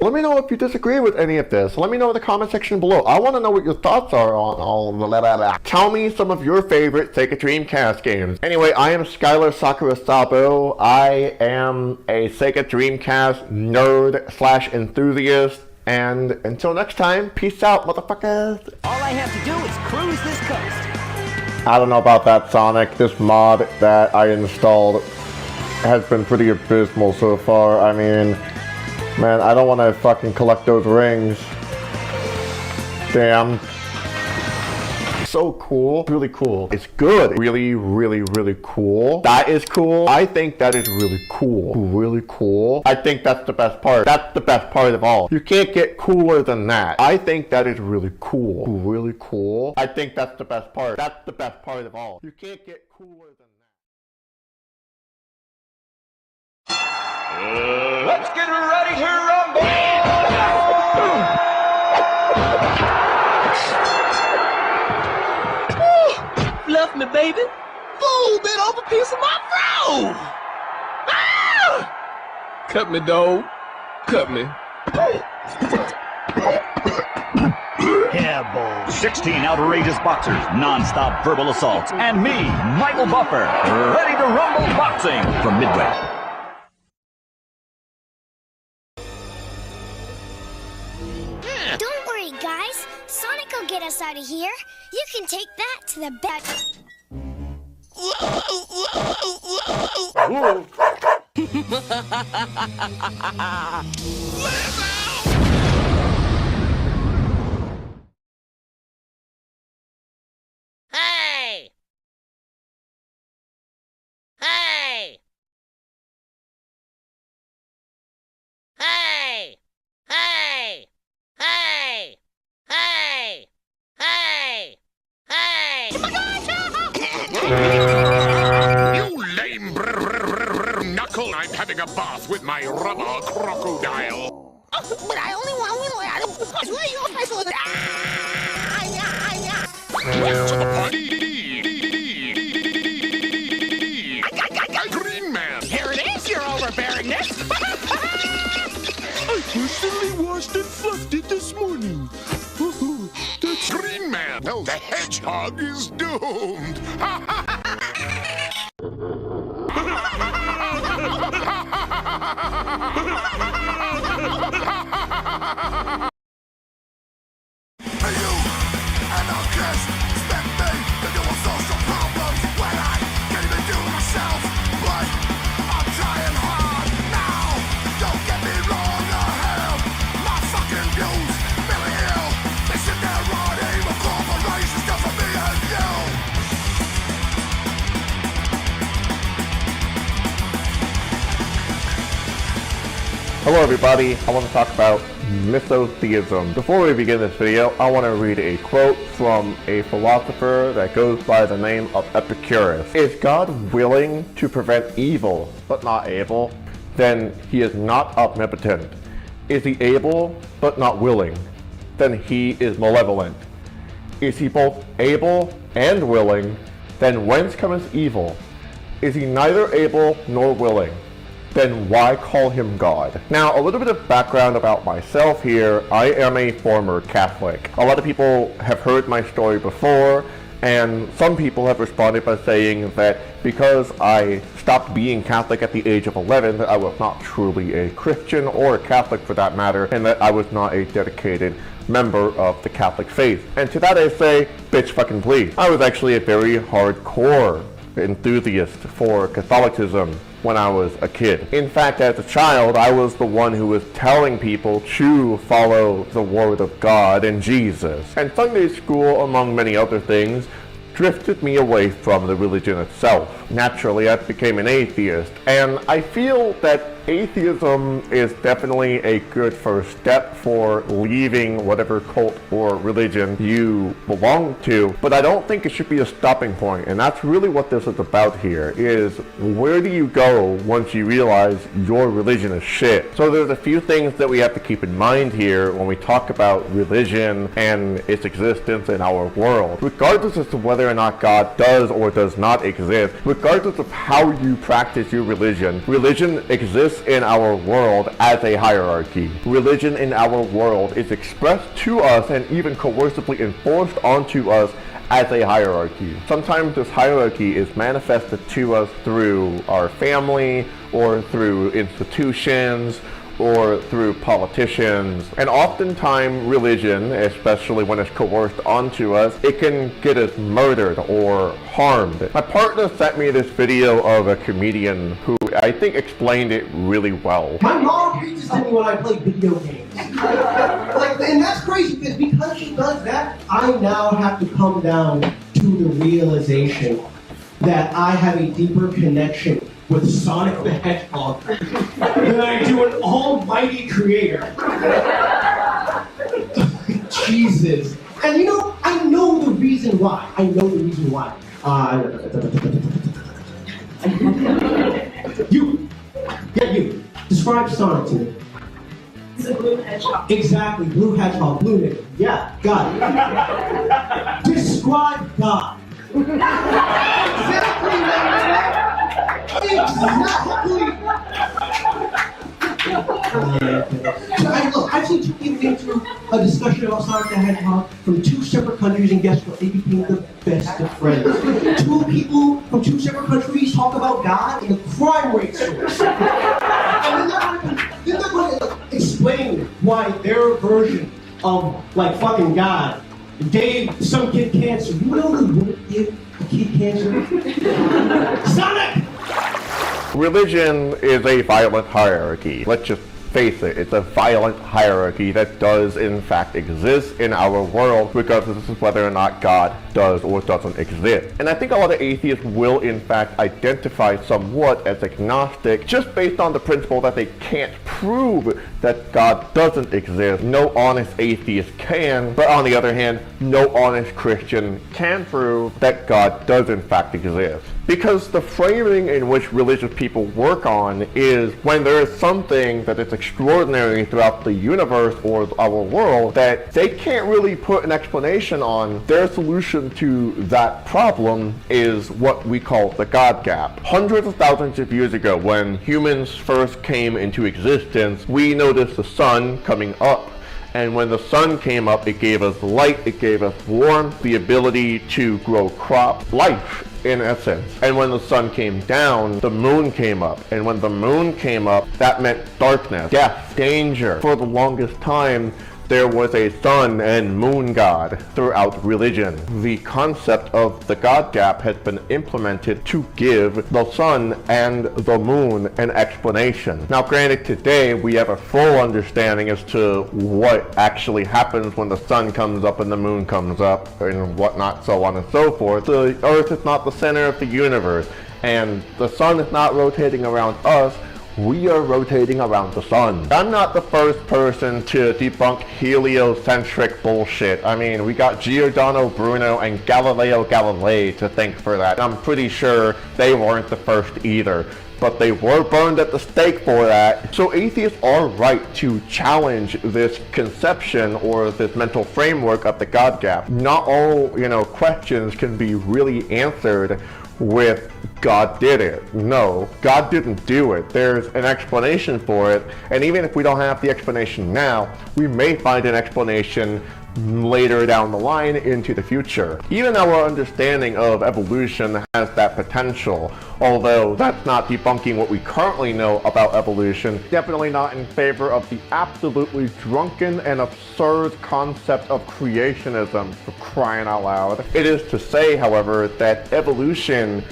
Let me know if you disagree with any of this. Let me know in the comment section below. I want to know what your thoughts are on all blah, blah, blah. Tell me some of your favorite Sega Dreamcast games. Anyway, I am Skylar Sakura Sabo. I am a Sega Dreamcast nerd / enthusiast. And until next time, peace out, motherfuckers. All I have to do is cruise this coast. I don't know about that, Sonic. This mod that I installed has been pretty abysmal so far. I mean, man, I don't want to fucking collect those rings. Damn. So cool. Really cool. It's good. Really, really, really cool. That is cool. I think that is really cool. Really cool. I think that's the best part. That's the best part of all. You can't get cooler than that. I think that is really cool. Really cool. I think that's the best part. That's the best part of all. You can't get cooler than that. Let's get ready to rumble! Love me, baby. Fool bit off a piece of my throat! Ah! Cut me, dog. Cut me. Hairball. 16 outrageous boxers, non-stop verbal assaults, and me, Michael Buffer, ready to rumble boxing from Midway. Don't worry, guys. Sonic will get us out of here. You can take that to the back. Hey! Hey! Hey! Hey! Hey! Hey! Hey! Hey! Oh my gosh! You lame knuckle! I'm having a bath with my rubber crocodile. But I only want To the party! Man! Here it is, your overbearingness! I personally washed and fluffed it this morning. That's Green Man! No, the hedgehog is doomed! Hello everybody, I want to talk about mythotheism. Before we begin this video, I want to read a quote from a philosopher that goes by the name of Epicurus. Is God willing to prevent evil, but not able? Then he is not omnipotent. Is he able, but not willing? Then he is malevolent. Is he both able and willing? Then whence cometh evil? Is he neither able nor willing? Then why call him God? Now, a little bit of background about myself here. I am a former Catholic. A lot of people have heard my story before, and some people have responded by saying that because I stopped being Catholic at the age of 11, that I was not truly a Christian or a Catholic for that matter, and that I was not a dedicated member of the Catholic faith. And to that I say, bitch fucking please. I was actually a very hardcore enthusiast for Catholicism when I was a kid. In fact, as a child, I was the one who was telling people to follow the word of God and Jesus. And Sunday school, among many other things, drifted me away from the religion itself. Naturally, I became an atheist, and I feel that atheism is definitely a good first step for leaving whatever cult or religion you belong to, but I don't think it should be a stopping point, and that's really what this is about here, is where do you go once you realize your religion is shit? So there's a few things that we have to keep in mind here when we talk about religion and its existence in our world. Regardless as to whether or not God does or does not exist, regardless of how you practice your religion, religion exists in our world as a hierarchy. Religion in our world is expressed to us and even coercively enforced onto us as a hierarchy. Sometimes this hierarchy is manifested to us through our family or through institutions or through politicians, and oftentimes religion, especially when it's coerced onto us, it can get us murdered or harmed. My partner sent me this video of a comedian who I think explained it really well. My mom preaches to me when I play video games. And that's crazy because she does that, I now have to come down to the realization that I have a deeper connection with Sonic the Hedgehog than I do an almighty creator. Jesus. And you know, I know the reason why. You. Describe Sonic to me. He's a blue hedgehog. Exactly, blue hedgehog, blue nigga. Yeah, got it. Describe God. Exactly, man. Exactly. So I actually took you into a discussion about Sonic the Hedgehog from two separate countries, and guess what? They became the best of friends. Two people from two separate countries talk about God and the crime rate source. And they're not going to explain why their version of like fucking God gave some kid cancer. You know who wouldn't give a kid cancer? Sonic! Religion is a violent hierarchy. Let's just face it, it's a violent hierarchy that does in fact exist in our world, regardless of whether or not God does or doesn't exist. And I think a lot of atheists will in fact identify somewhat as agnostic, just based on the principle that they can't prove that God doesn't exist. No honest atheist can, but on the other hand, no honest Christian can prove that God does in fact exist. Because the framing in which religious people work on is when there is something that is extraordinary throughout the universe or our world that they can't really put an explanation on, their solution to that problem is what we call the God gap. Hundreds of thousands of years ago, when humans first came into existence, we noticed the sun coming up. And when the sun came up, it gave us light, it gave us warmth, the ability to grow crops, life in essence. And when the sun came down, the moon came up. And when the moon came up, that meant darkness, death, danger. For the longest time, there was a sun and moon god throughout religion. The concept of the God gap has been implemented to give the sun and the moon an explanation. Now granted, today we have a full understanding as to what actually happens when the sun comes up and the moon comes up and whatnot, so on and so forth. The earth is not the center of the universe, and the sun is not rotating around us. We are rotating around the sun. I'm not the first person to debunk heliocentric bullshit. I mean, we got Giordano Bruno and Galileo Galilei to thank for that. I'm pretty sure they weren't the first either, but they were burned at the stake for that. So atheists are right to challenge this conception or this mental framework of the God gap. Not all, questions can be really answered with God did it. No, God didn't do it. There's an explanation for it, and even if we don't have the explanation now, we may find an explanation later down the line into the future. Even our understanding of evolution has that potential, although that's not debunking what we currently know about evolution. Definitely not in favor of the absolutely drunken and absurd concept of creationism, for crying out loud. It is to say, however, that evolution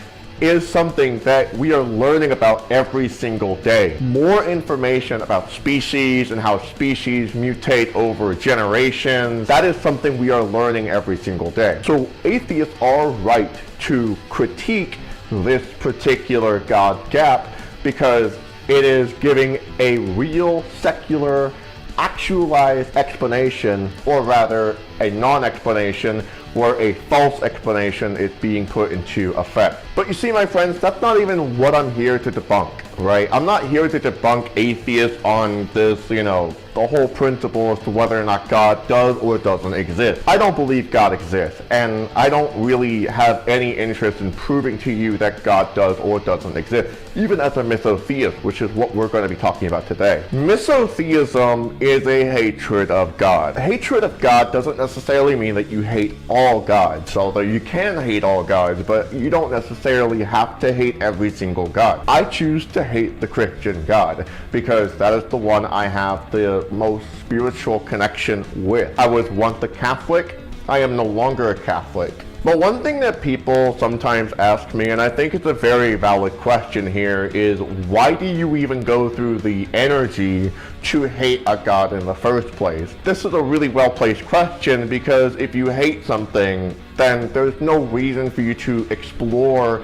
is something that we are learning about every single day. More information about species and how species mutate over generations, that is something we are learning every single day. So atheists are right to critique this particular God gap because it is giving a real secular actualized explanation, or rather a non-explanation, where a false explanation is being put into effect. But you see, my friends, that's not even what I'm here to debunk, right? I'm not here to debunk atheists on this, the whole principle as to whether or not God does or doesn't exist. I don't believe God exists, and I don't really have any interest in proving to you that God does or doesn't exist, even as a misotheist, which is what we're going to be talking about today. Misotheism is a hatred of God. Hatred of God doesn't necessarily mean that you hate all gods, although you can hate all gods, but you don't necessarily have to hate every single god. I choose to hate the Christian God because that is the one I have the most spiritual connection with. I was once a Catholic. I am no longer a Catholic. But one thing that people sometimes ask me, and I think it's a very valid question here, is why do you even go through the energy to hate a god in the first place? This is a really well-placed question because if you hate something, then there's no reason for you to explore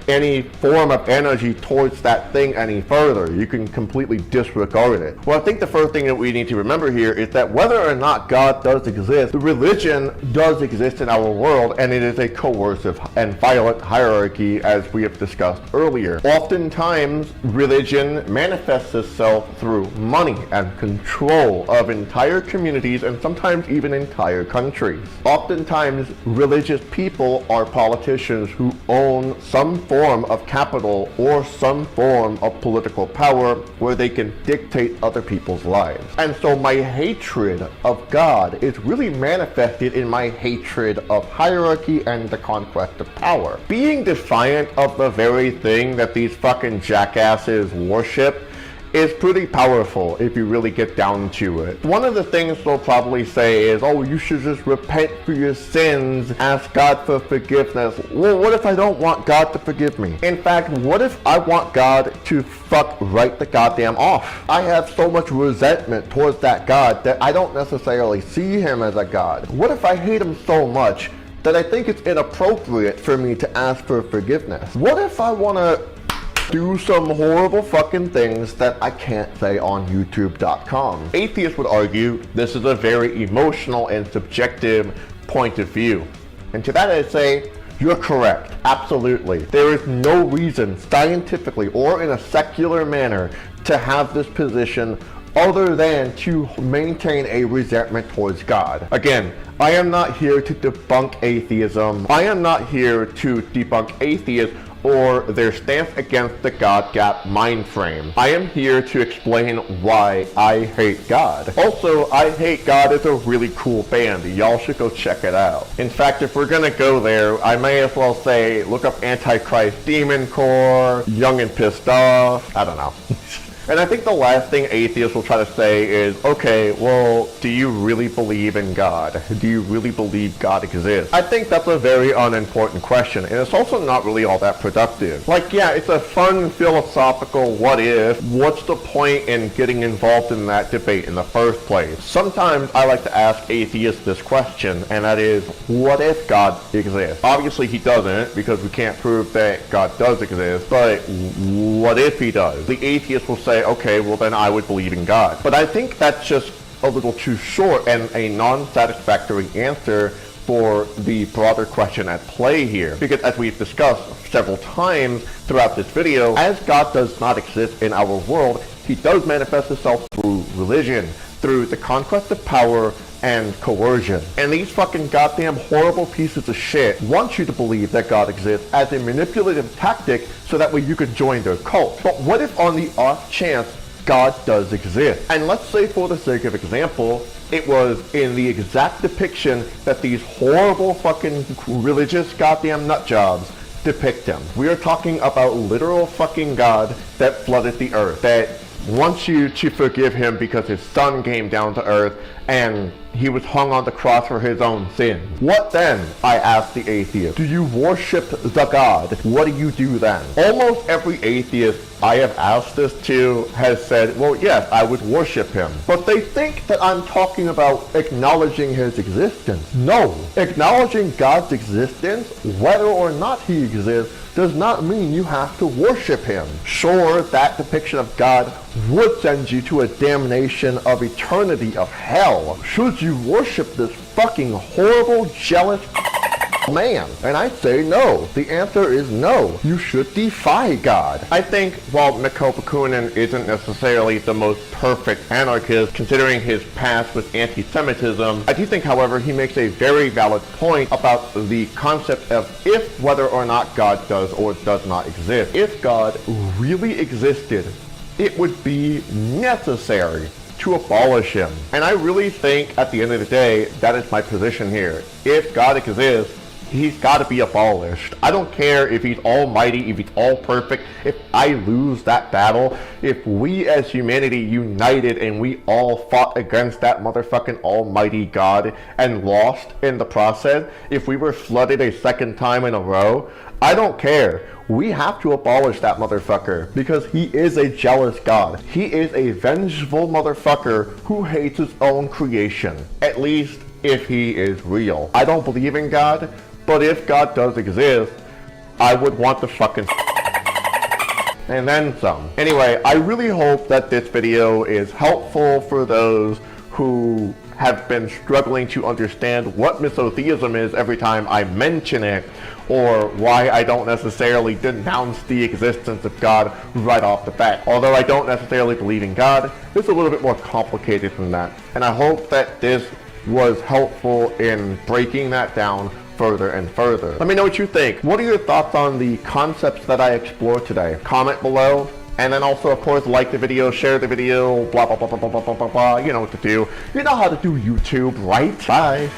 any form of energy towards that thing any further. You can completely disregard it. Well, I think the first thing that we need to remember here is that whether or not God does exist, the religion does exist in our world, and it is a coercive and violent hierarchy, as we have discussed earlier. Oftentimes, religion manifests itself through money and control of entire communities and sometimes even entire countries. Oftentimes, religious people are politicians who own some form of capital or some form of political power where they can dictate other people's lives. And so my hatred of God is really manifested in my hatred of hierarchy and the conquest of power. Being defiant of the very thing that these fucking jackasses worship is pretty powerful if you really get down to it. One of the things they'll probably say is, oh, you should just repent for your sins, ask God for forgiveness. Well, what if I don't want God to forgive me? In fact, what if I want God to fuck right the goddamn off? I have so much resentment towards that God that I don't necessarily see him as a God. What if I hate him so much that I think it's inappropriate for me to ask for forgiveness? What if I want to do some horrible fucking things that I can't say on YouTube.com? Atheists would argue this is a very emotional and subjective point of view. And to that I say, You're correct. Absolutely. There is no reason, scientifically or in a secular manner, to have this position other than to maintain a resentment towards God. Again, I am not here to debunk atheism. I am not here to debunk atheists or their stance against the God gap mind frame. I am here to explain why I hate God. Also, I Hate God is a really cool band. Y'all should go check it out. In fact, if we're gonna go there, I may as well say, look up Antichrist Demon Core, Young and Pissed Off, I don't know. And I think the last thing atheists will try to say is, okay, well, do you really believe in God? Do you really believe God exists? I think that's a very unimportant question, and it's also not really all that productive. Like, yeah, it's a fun philosophical what if. What's the point in getting involved in that debate in the first place? Sometimes I like to ask atheists this question, and that is, what if God exists? Obviously he doesn't, because we can't prove that God does exist, but what if he does? The atheist will say, okay, well then I would believe in God. But I think that's just a little too short and a non-satisfactory answer for the broader question at play here. Because as we've discussed several times throughout this video, as God does not exist in our world, he does manifest himself through religion, through the conquest of power and coercion. And these fucking goddamn horrible pieces of shit want you to believe that God exists as a manipulative tactic so that way you could join their cult. But what if on the off chance God does exist? And let's say for the sake of example, it was in the exact depiction that these horrible fucking religious goddamn nutjobs depict him. We are talking about literal fucking God that flooded the earth, that wants you to forgive him because his son came down to earth and he was hung on the cross for his own sins. What then? I ask the atheist. Do you worship the God? What do you do then? Almost every atheist I have asked this to has said, well, yes, I would worship him. But they think that I'm talking about acknowledging his existence. No. Acknowledging God's existence, whether or not he exists, does not mean you have to worship him. Sure, that depiction of God would send you to a damnation of eternity of hell. Should you worship this fucking horrible, jealous man? And I say no. The answer is no. You should defy God. I think while Mikko Bakunin isn't necessarily the most perfect anarchist, considering his past with anti-Semitism, I do think, however, he makes a very valid point about the concept of if whether or not God does or does not exist. If God really existed, it would be necessary to abolish him. And I really think at the end of the day, that is my position here. If God exists, he's got to be abolished. I don't care if he's almighty, if he's all perfect. If I lose that battle, if we as humanity united and we all fought against that motherfucking almighty God and lost in the process, if we were flooded a second time in a row, I don't care. We have to abolish that motherfucker because he is a jealous God. He is a vengeful motherfucker who hates his own creation, at least if he is real. I don't believe in God, but if God does exist, I would want to fucking and then some. Anyway, I really hope that this video is helpful for those who have been struggling to understand what misotheism is every time I mention it, or why I don't necessarily denounce the existence of God right off the bat. Although I don't necessarily believe in God, it's a little bit more complicated than that. And I hope that this was helpful in breaking that down further and further. Let me know what you think. What are your thoughts on the concepts that I explored today? Comment below. And then also, of course, like the video, share the video, blah, blah, blah, blah, blah, blah, blah, blah. You know what to do. You know how to do YouTube, right? Bye.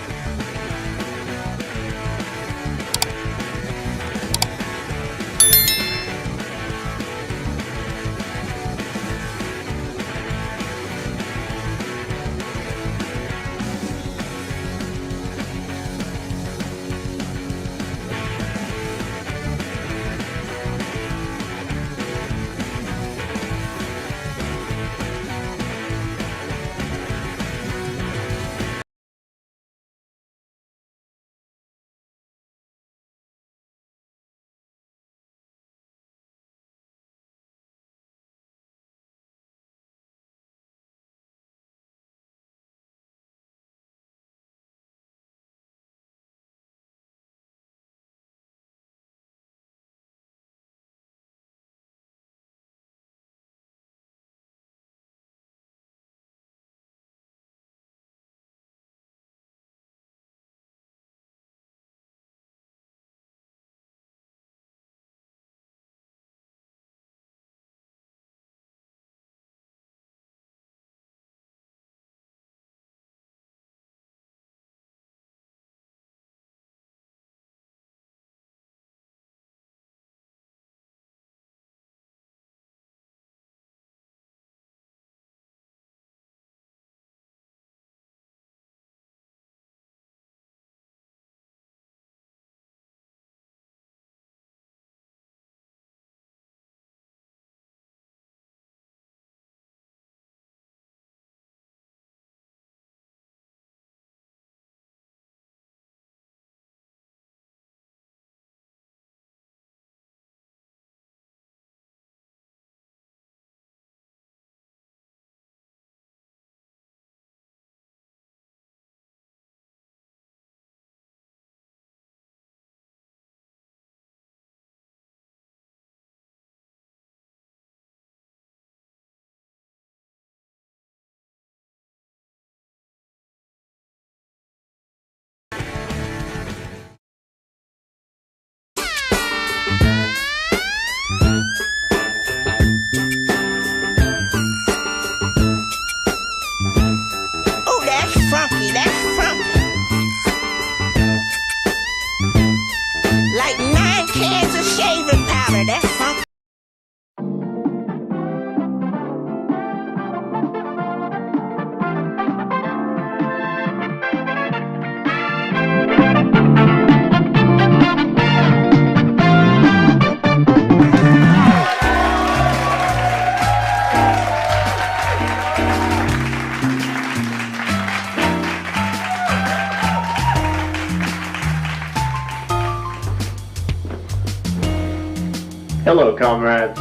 Hello, comrades.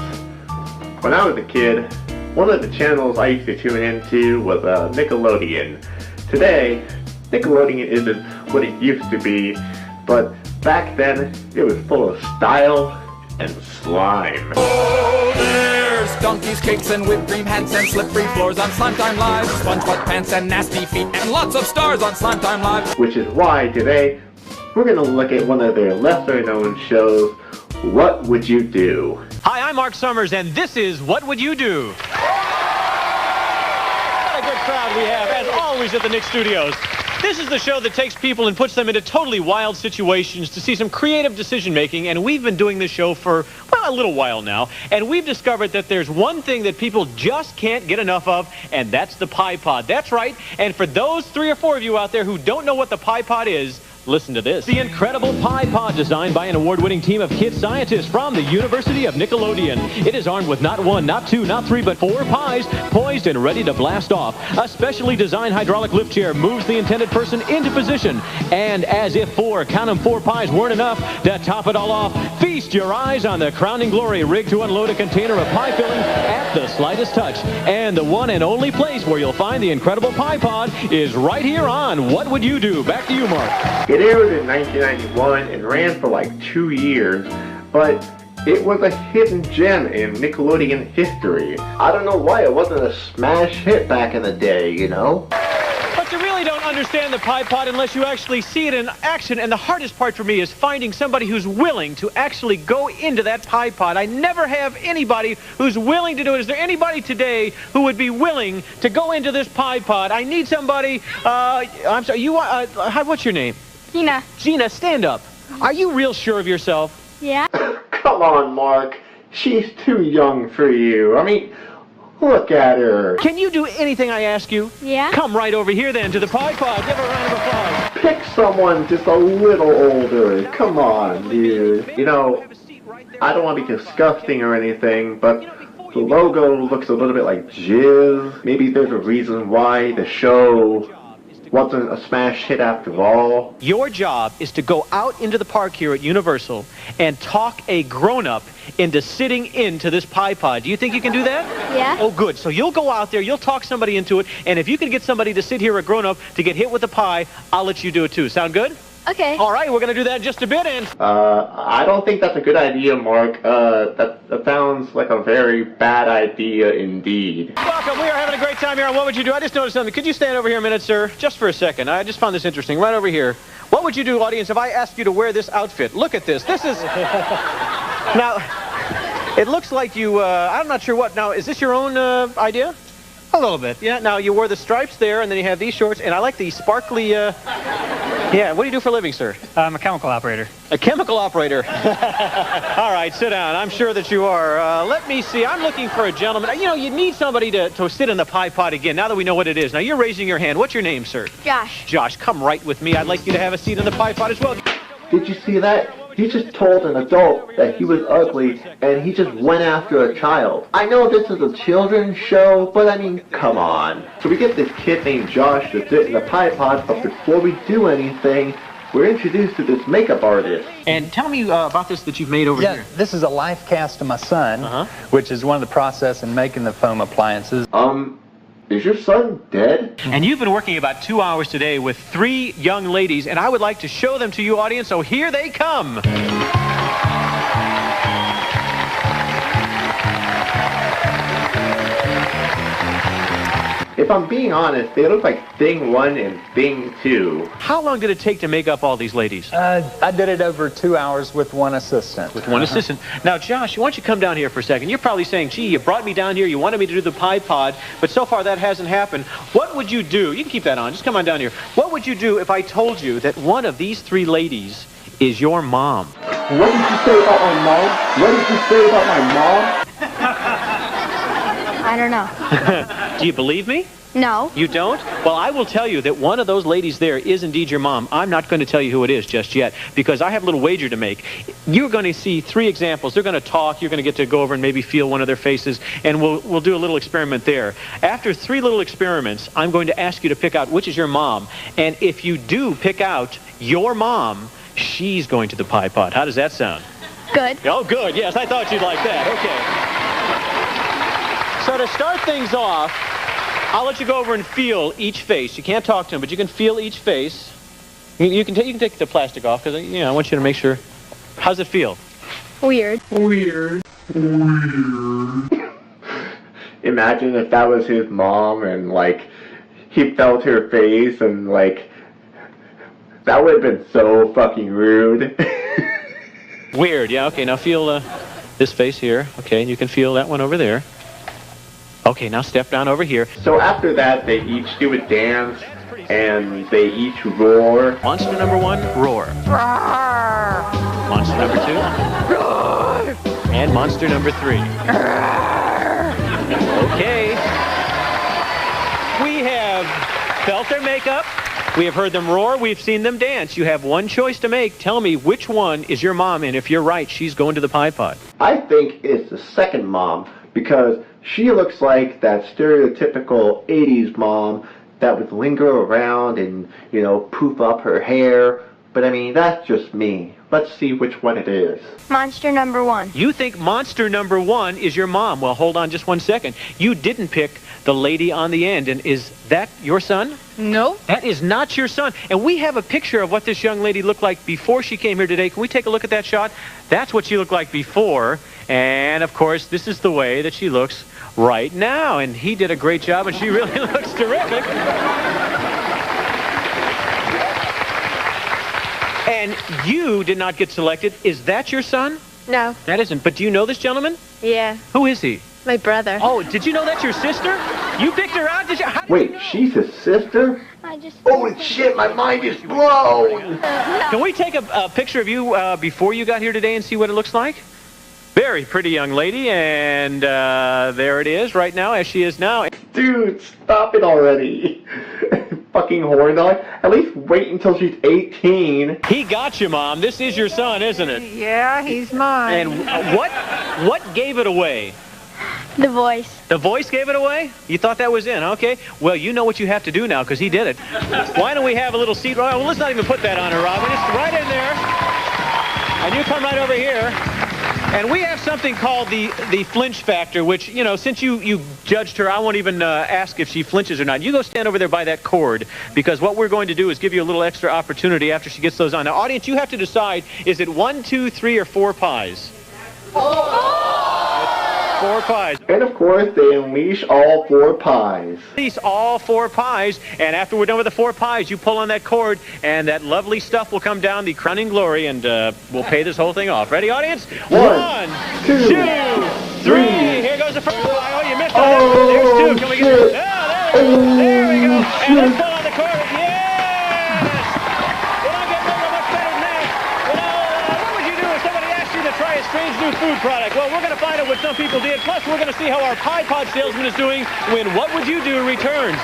When I was a kid, one of the channels I used to tune into was Nickelodeon. Today, Nickelodeon isn't what it used to be, but back then, it was full of style and slime. Oh, there's donkeys, cakes, and whipped cream hats, and slippery floors on Slime Time Live, sponge butt pants and nasty feet, and lots of stars on Slime Time Live. Which is why today, we're gonna look at one of their lesser known shows, What Would You Do? Hi, I'm Mark Summers, and this is What Would You Do? What a good crowd we have, as always, at the Nick Studios. This is the show that takes people and puts them into totally wild situations to see some creative decision-making, and we've been doing this show for, well, a little while now, and we've discovered that there's one thing that people just can't get enough of, and that's the Pie Pod. That's right, and for those 3 or 4 of you out there who don't know what the Pie Pod is, listen to this. The incredible Pie Pod, designed by an award-winning team of kid scientists from the University of Nickelodeon. It is armed with not 1, not 2, not 3, but 4 pies, poised and ready to blast off. A specially designed hydraulic lift chair moves the intended person into position. And as if 4 pies weren't enough, to top it all off, feast your eyes on the crowning glory, rigged to unload a container of pie filling at the slightest touch. And the one and only place where you'll find the incredible Pie Pod is right here on What Would You Do? Back to you, Mark. It aired in 1991 and ran for like 2 years, but it was a hidden gem in Nickelodeon history. I don't know why it wasn't a smash hit back in the day, you know? But you really don't understand the Pie Pod unless you actually see it in action, and the hardest part for me is finding somebody who's willing to actually go into that Pie Pod. I never have anybody who's willing to do it. Is there anybody today who would be willing to go into this Pie Pod? I need somebody, I'm sorry, what's your name? Gina. Gina, stand up. Are you real sure of yourself? Yeah. Come on, Mark. She's too young for you. I mean, look at her. Can you do anything I ask you? Yeah. Come right over here then to the Pie Pod. Give her a round of applause. Pick someone just a little older. Come on, dude. You know, I don't want to be disgusting or anything, but the logo looks a little bit like jizz. Maybe there's a reason why the show wasn't a smash hit after all. Your job is to go out into the park here at Universal and talk a grown-up into sitting into this Pie Pod. Do you think you can do that? Yeah. Oh, good. So you'll go out there, you'll talk somebody into it, and if you can get somebody to sit here, a grown-up, to get hit with a pie, I'll let you do it too. Sound good? Okay. All right, we're going to do that in just a bit, and... I don't think that's a good idea, Mark. That sounds like a very bad idea indeed. Welcome. We are having a great time here on What Would You Do? I just noticed something. Could you stand over here a minute, sir? Just for a second. I just found this interesting. Right over here. What would you do, audience, if I asked you to wear this outfit? Look at this. This is... Now, it looks like you... I'm not sure what. Now, is this your own idea? A little bit. Yeah. Now, you wore the stripes there, and then you have these shorts, and I like the sparkly... Yeah, what do you do for a living, sir? I'm a chemical operator. A chemical operator. All right, sit down. I'm sure that you are. Let me see. I'm looking for a gentleman. You know, you need somebody to sit in the Pie Pod again, now that we know what it is. Now, you're raising your hand. What's your name, sir? Josh. Josh, come right with me. I'd like you to have a seat in the Pie Pod as well. Did you see that? He just told an adult that he was ugly, and he just went after a child. I know this is a children's show, but I mean, come on. So we get this kid named Josh to sit in the Pie Pod, but before we do anything, we're introduced to this makeup artist. And tell me about this that you've made over here. This is a life cast of my son, which is one of the process in making the foam appliances. Is your son dead? And you've been working about 2 hours today with 3 young ladies, and I would like to show them to you, audience, so here they come. If I'm being honest, they look like Thing 1 and Thing 2. How long did it take to make up all these ladies? I did it over 2 hours with one assistant. With one assistant. Now, Josh, why don't you come down here for a second? You're probably saying, gee, you brought me down here, you wanted me to do the Pie Pod, but so far that hasn't happened. What would you do? You can keep that on. Just come on down here. What would you do if I told you that one of these 3 ladies is your mom? What did you say about my mom? What did you say about my mom? I don't know. Do you believe me? No. You don't? Well, I will tell you that one of those ladies there is indeed your mom. I'm not going to tell you who it is just yet, because I have a little wager to make. You're going to see 3 examples. They're going to talk. You're going to get to go over and maybe feel one of their faces, and we'll do a little experiment there. After 3 little experiments, I'm going to ask you to pick out which is your mom. And if you do pick out your mom, she's going to the Pie Pod. How does that sound? Good. Oh, good. Yes, I thought you'd like that. Okay. So to start things off, I'll let you go over and feel each face. You can't talk to them, but you can feel each face. You can take the plastic off because I want you to make sure. How's it feel? Weird. Weird. Imagine if that was his mom and like he felt her face and like that would have been so fucking rude. Weird. Yeah. Okay. Now feel this face here. Okay. You can feel that one over there. Okay. Now step down over here. So after that, they each do a dance and they each roar. Monster number 1, roar. Monster number 2, roar. And monster number 3. Okay. We have felt their makeup. We have heard them roar. We've seen them dance. You have one choice to make. Tell me which one is your mom, and if you're right, she's going to the pie pod. I think it's the second mom because she looks like that stereotypical 80s mom that would linger around and, you know, poof up her hair. But I mean, that's just me. Let's see which one it is. Monster number 1. You think monster number 1 is your mom. Well, hold on just one second. You didn't pick the lady on the end. And is that your son? No. That is not your son. And we have a picture of what this young lady looked like before she came here today. Can we take a look at that shot? That's what she looked like before. And, of course, this is the way that she looks right now. And he did a great job, and she really looks terrific. And you did not get selected. Is that your son? No. That isn't. But do you know this gentleman? Yeah. Who is he? My brother. Oh, did you know that's your sister? You picked her out? Did you? Wait, she's his sister? I just... Holy shit, my mind is blown! Can we take a picture of you before you got here today and see what it looks like? Very pretty young lady, and there it is right now, as she is now. Dude, stop it already. Fucking horn dog. At least wait until she's 18. He got you, Mom. This is your son, isn't it? Yeah, he's mine. And what gave it away? The voice. The voice gave it away? You thought that was in, okay. Well, you know what you have to do now, because he did it. Why don't we have a little seat? Well, let's not even put that on her, Robin. It's right in there. And you come right over here. And we have something called the flinch factor, which, you know, since you judged her, I won't even ask if she flinches or not. You go stand over there by that cord, because what we're going to do is give you a little extra opportunity after she gets those on. Now, audience, you have to decide, is it 1, 2, 3, or 4 pies? 4 pies. And of course, they unleash all 4 pies. Release all 4 pies, and after we're done with the 4 pies, you pull on that cord, and that lovely stuff will come down, the crowning glory, and we'll pay this whole thing off. Ready, audience? 1, 2, 3. Here goes the first one. Oh, you missed on that one. There's 2. Can we get it? There we go. And let's pull on the cord. Yes! You don't get much better than that. You know, what would you do if somebody asked you to try a strange new food product? Well, we're going to find out what some people did. Plus, we're going to see how our Pie Pod salesman is doing when What Would You Do returns.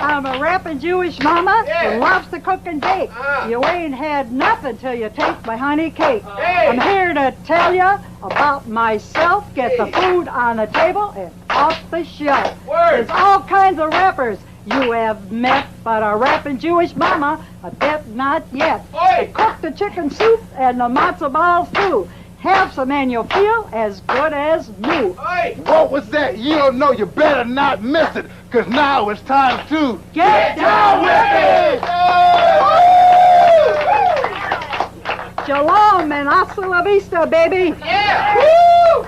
I'm a rapping Jewish mama who loves to cook and bake. You ain't had nothing till you taste my honey cake. I'm here to tell you about myself. Get the food on the table and off the shelf. There's all kinds of rappers you have met, but a rapping Jewish mama, I bet not yet. I cook the chicken soup and the matzo balls too. Have some and you'll feel as good as new. What was that? You don't know, you better not miss it, because now it's time to get down with it! Shalom and hasta la vista, baby! Yeah! Woo!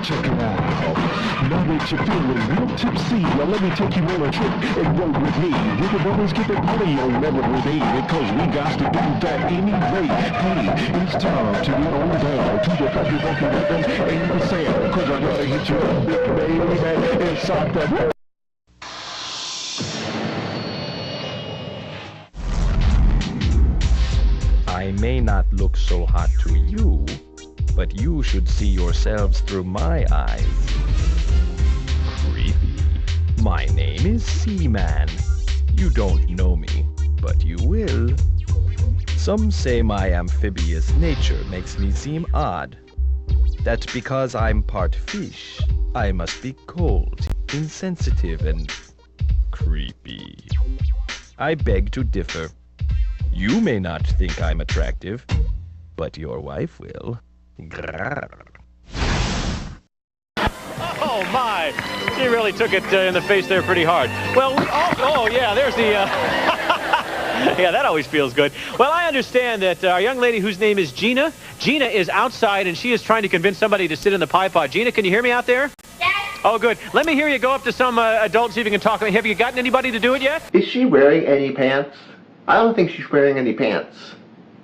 Check it out. Now we get you feeling real tipsy. Now let me take you on a trip and roll with me. We can always get the party on Memorable Day because we got to do that anyway. Hey, it's time to get on down to the funky funky rhythm and the sound. Cause I gotta hit you up, big baby, inside the... I may not look so hot to you, but you should see yourselves through my eyes. Creepy. My name is Seaman. You don't know me, but you will. Some say my amphibious nature makes me seem odd. That's because I'm part fish. I must be cold, insensitive, and creepy. I beg to differ. You may not think I'm attractive, but your wife will. Grrr. Oh my! She really took it in the face there pretty hard. Well, oh yeah, there's the... yeah, that always feels good. Well, I understand that our young lady whose name is Gina, Gina is outside and she is trying to convince somebody to sit in the pie pod. Gina, can you hear me out there? Yes. Oh, good. Let me hear you go up to some adult, see if you can talk. Have you gotten anybody to do it yet? Is she wearing any pants? I don't think she's wearing any pants.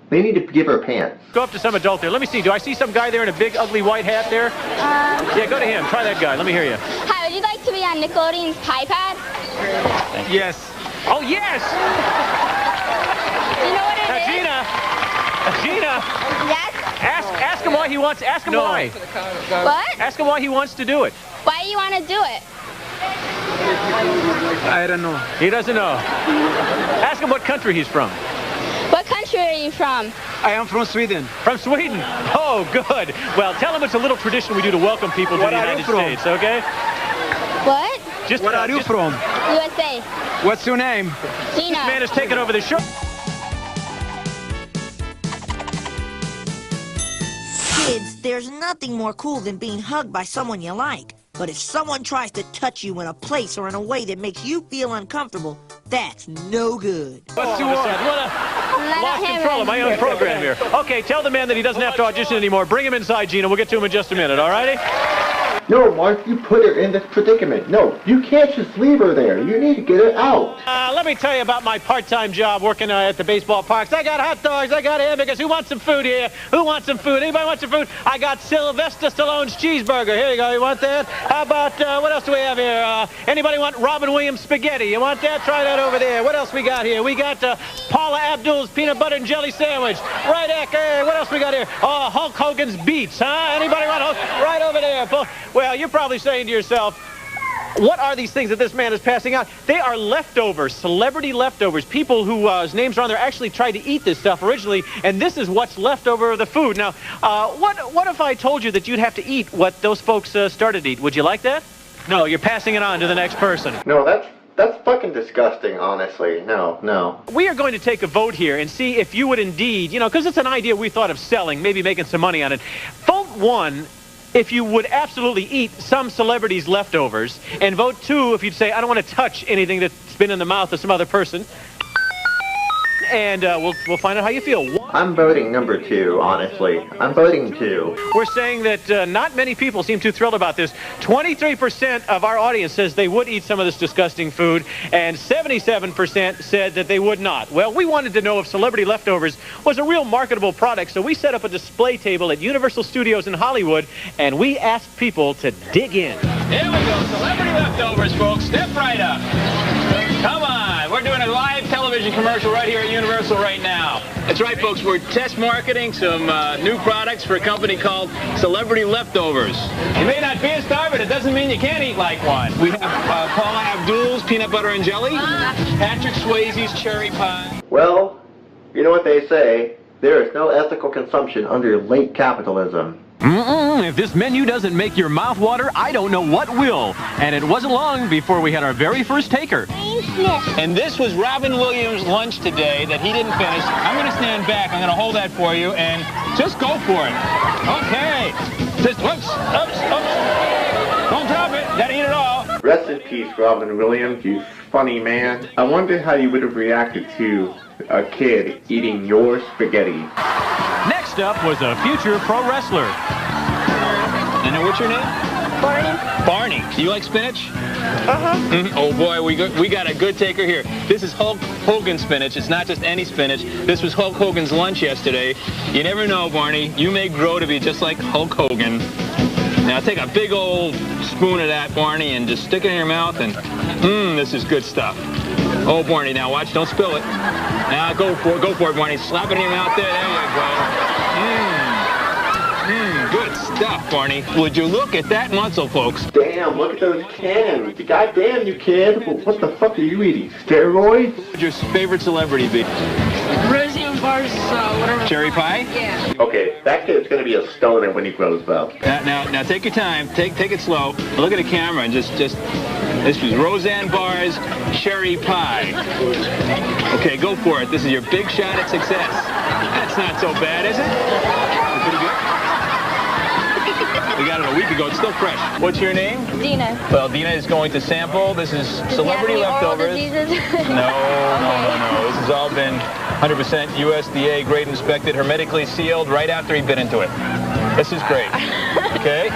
They need to give her pants. Go up to some adult there. Let me see. Do I see some guy there in a big, ugly white hat there? Yeah, go to him. Try that guy. Let me hear you. Hi, would you like to be on Nickelodeon's Pie Pad? Yes. Oh, yes! You know what it is? Gina! Yes? Ask him why he wants... Ask him why. What? Ask him why he wants to do it. Why do you want to do it? I don't know. He doesn't know. Ask him what country he's from. What country are you from? I am from Sweden. From Sweden? Oh, good. Well, tell him it's a little tradition we do to welcome people to the United States, okay? What? Where are you from? USA. What's your name? Gina. This man has taken over the show. Kids, there's nothing more cool than being hugged by someone you like. But if someone tries to touch you in a place or in a way that makes you feel uncomfortable, that's no good. What's too hard? Lost control of my own program here. Okay, tell the man that he doesn't have to audition anymore. Bring him inside, Gina. We'll get to him in just a minute, all righty? No, Mark, you put her in this predicament. No, you can't just leave her there. You need to get her out. Let me tell you about my part-time job working at the baseball parks. I got hot dogs, I got hamburgers. Who wants some food here? Who wants some food? Anybody want some food? I got Sylvester Stallone's cheeseburger. Here you go. You want that? How about, what else do we have here? Anybody want Robin Williams spaghetti? You want that? Try that over there. What else we got here? We got Paula Abdul's peanut butter and jelly sandwich. Right there. Hey, what else we got here? Oh, Hulk Hogan's beets, huh? Anybody want Hulk? Right over there. Well, you're probably saying to yourself, what are these things that this man is passing out? They are leftovers, celebrity leftovers. People whose names are on there actually tried to eat this stuff originally, and this is what's left over of the food. Now, what if I told you that you'd have to eat what those folks started to eat? Would you like that? No, you're passing it on to the next person. No, that's fucking disgusting, honestly. No. We are going to take a vote here and see if you would indeed, because it's an idea we thought of selling, maybe making some money on it. Vote 1 if you would absolutely eat some celebrity's leftovers, and vote 2 if you'd say, I don't want to touch anything that's been in the mouth of some other person. And we'll find out how you feel. I'm voting number 2, honestly. I'm voting 2. We're saying that not many people seem too thrilled about this. 23% of our audience says they would eat some of this disgusting food, and 77% said that they would not. Well, we wanted to know if celebrity leftovers was a real marketable product, so we set up a display table at Universal Studios in Hollywood, and we asked people to dig in. Here we go, celebrity leftovers, folks. Step right up. Come on, we're doing a live television commercial right here at Universal right now. That's right, folks, we're test marketing some new products for a company called Celebrity Leftovers. You may not be a star, but it doesn't mean you can't eat like one. We have Paula Abdul's peanut butter and jelly, Patrick Swayze's cherry pie. Well, you know what they say, there is no ethical consumption under late capitalism. If this menu doesn't make your mouth water, I don't know what will. And it wasn't long before we had our very first taker. And this was Robin Williams' lunch today that he didn't finish. I'm going to stand back. I'm going to hold that for you, and just go for it. Okay. Just whoops, oops. Don't drop it. Got to eat it all. Rest in peace, Robin Williams, you funny man. I wonder how you would have reacted to a kid eating your spaghetti. Next up was a future pro wrestler. And what's your name? Barney. Barney. Do you like spinach? Oh boy, we got a good taker here. This is Hulk Hogan spinach. It's not just any spinach. This was Hulk Hogan's lunch yesterday. You never know, Barney. You may grow to be just like Hulk Hogan. Now take a big old spoon of that, Barney, and just stick it in your mouth, and this is good stuff. Oh, Barney, now watch, don't spill it. Now go for it, Barney. Slap it in your mouth there. There you go. Good stuff, Barney. Would you look at that muscle, folks? Damn, look at those cans. Goddamn, you kid. What the fuck are you eating? Steroids? What would your favorite celebrity be? Rosie and Bars, whatever. Cherry pie? Yeah. Okay, that kid's gonna be a stoner when he grows up. Now take your time. Take it slow. Look at the camera and just. This was Roseanne Barr's cherry pie. Okay, go for it. This is your big shot at success. That's not so bad, is it? Pretty good. We got it a week ago. It's still fresh. What's your name? Dina. Well, Dina is going to sample. This is celebrity leftovers. No. This has all been 100% USDA grade inspected, hermetically sealed right after he bit into it. This is great. Okay?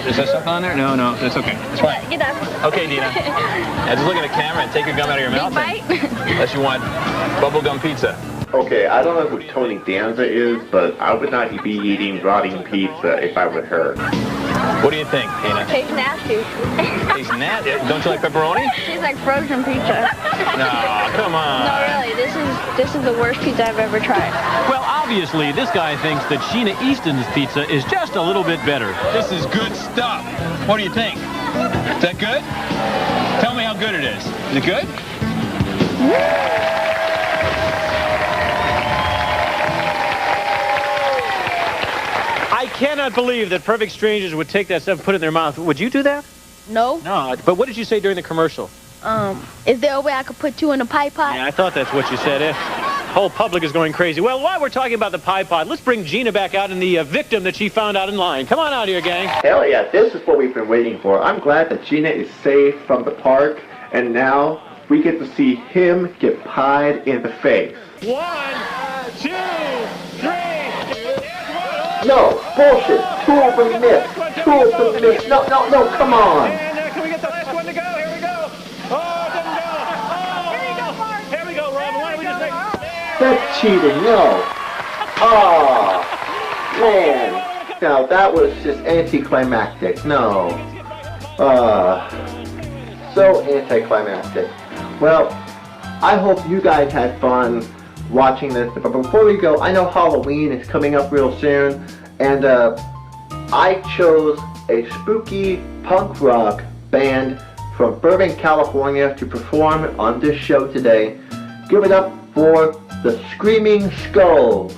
Is there something on there? No, that's okay. It's fine. Get up. Okay, Dina. Now just look at the camera and take your gum out of your mouth. Bite. Unless you want bubblegum pizza. Okay, I don't know who Tony Danza is, but I would not be eating rotting pizza if I were her. What do you think, Dina? Tastes nasty. Tastes nasty? Don't you like pepperoni? Tastes like frozen pizza. No, come on. No, really. This is the worst pizza I've ever tried. Well, obviously, this guy thinks that Sheena Easton's pizza is just a little bit better. This is good stuff. What do you think? Is that good? Tell me how good it is. Is it good? I cannot believe that perfect strangers would take that stuff and put it in their mouth. Would you do that? No. No, but what did you say during the commercial? Is there a way I could put two in a pie pot? Yeah, I thought that's what you said. Whole public is going crazy. Well, while we're talking about the pie pot, let's bring Gina back out and the victim that she found out in line. Come on out here, gang. Hell yeah, this is what we've been waiting for. I'm glad that Gina is safe from the park, and now we get to see him get pied in the face. 1, 2, 3. No, bullshit. 2 of them missed. 2 of them missed. No, come on. And can we get the last one to go? Here we go. Oh, it didn't go. Oh, here we go, Robin. Why don't we just make... That's cheating, no. Oh, man. Now, that was just anticlimactic. No. So anticlimactic. Well, I hope you guys had fun watching this, but before we go, I know Halloween is coming up real soon, and I chose a spooky punk rock band from Burbank, California to perform on this show today. Give it up for the Screaming Skulls.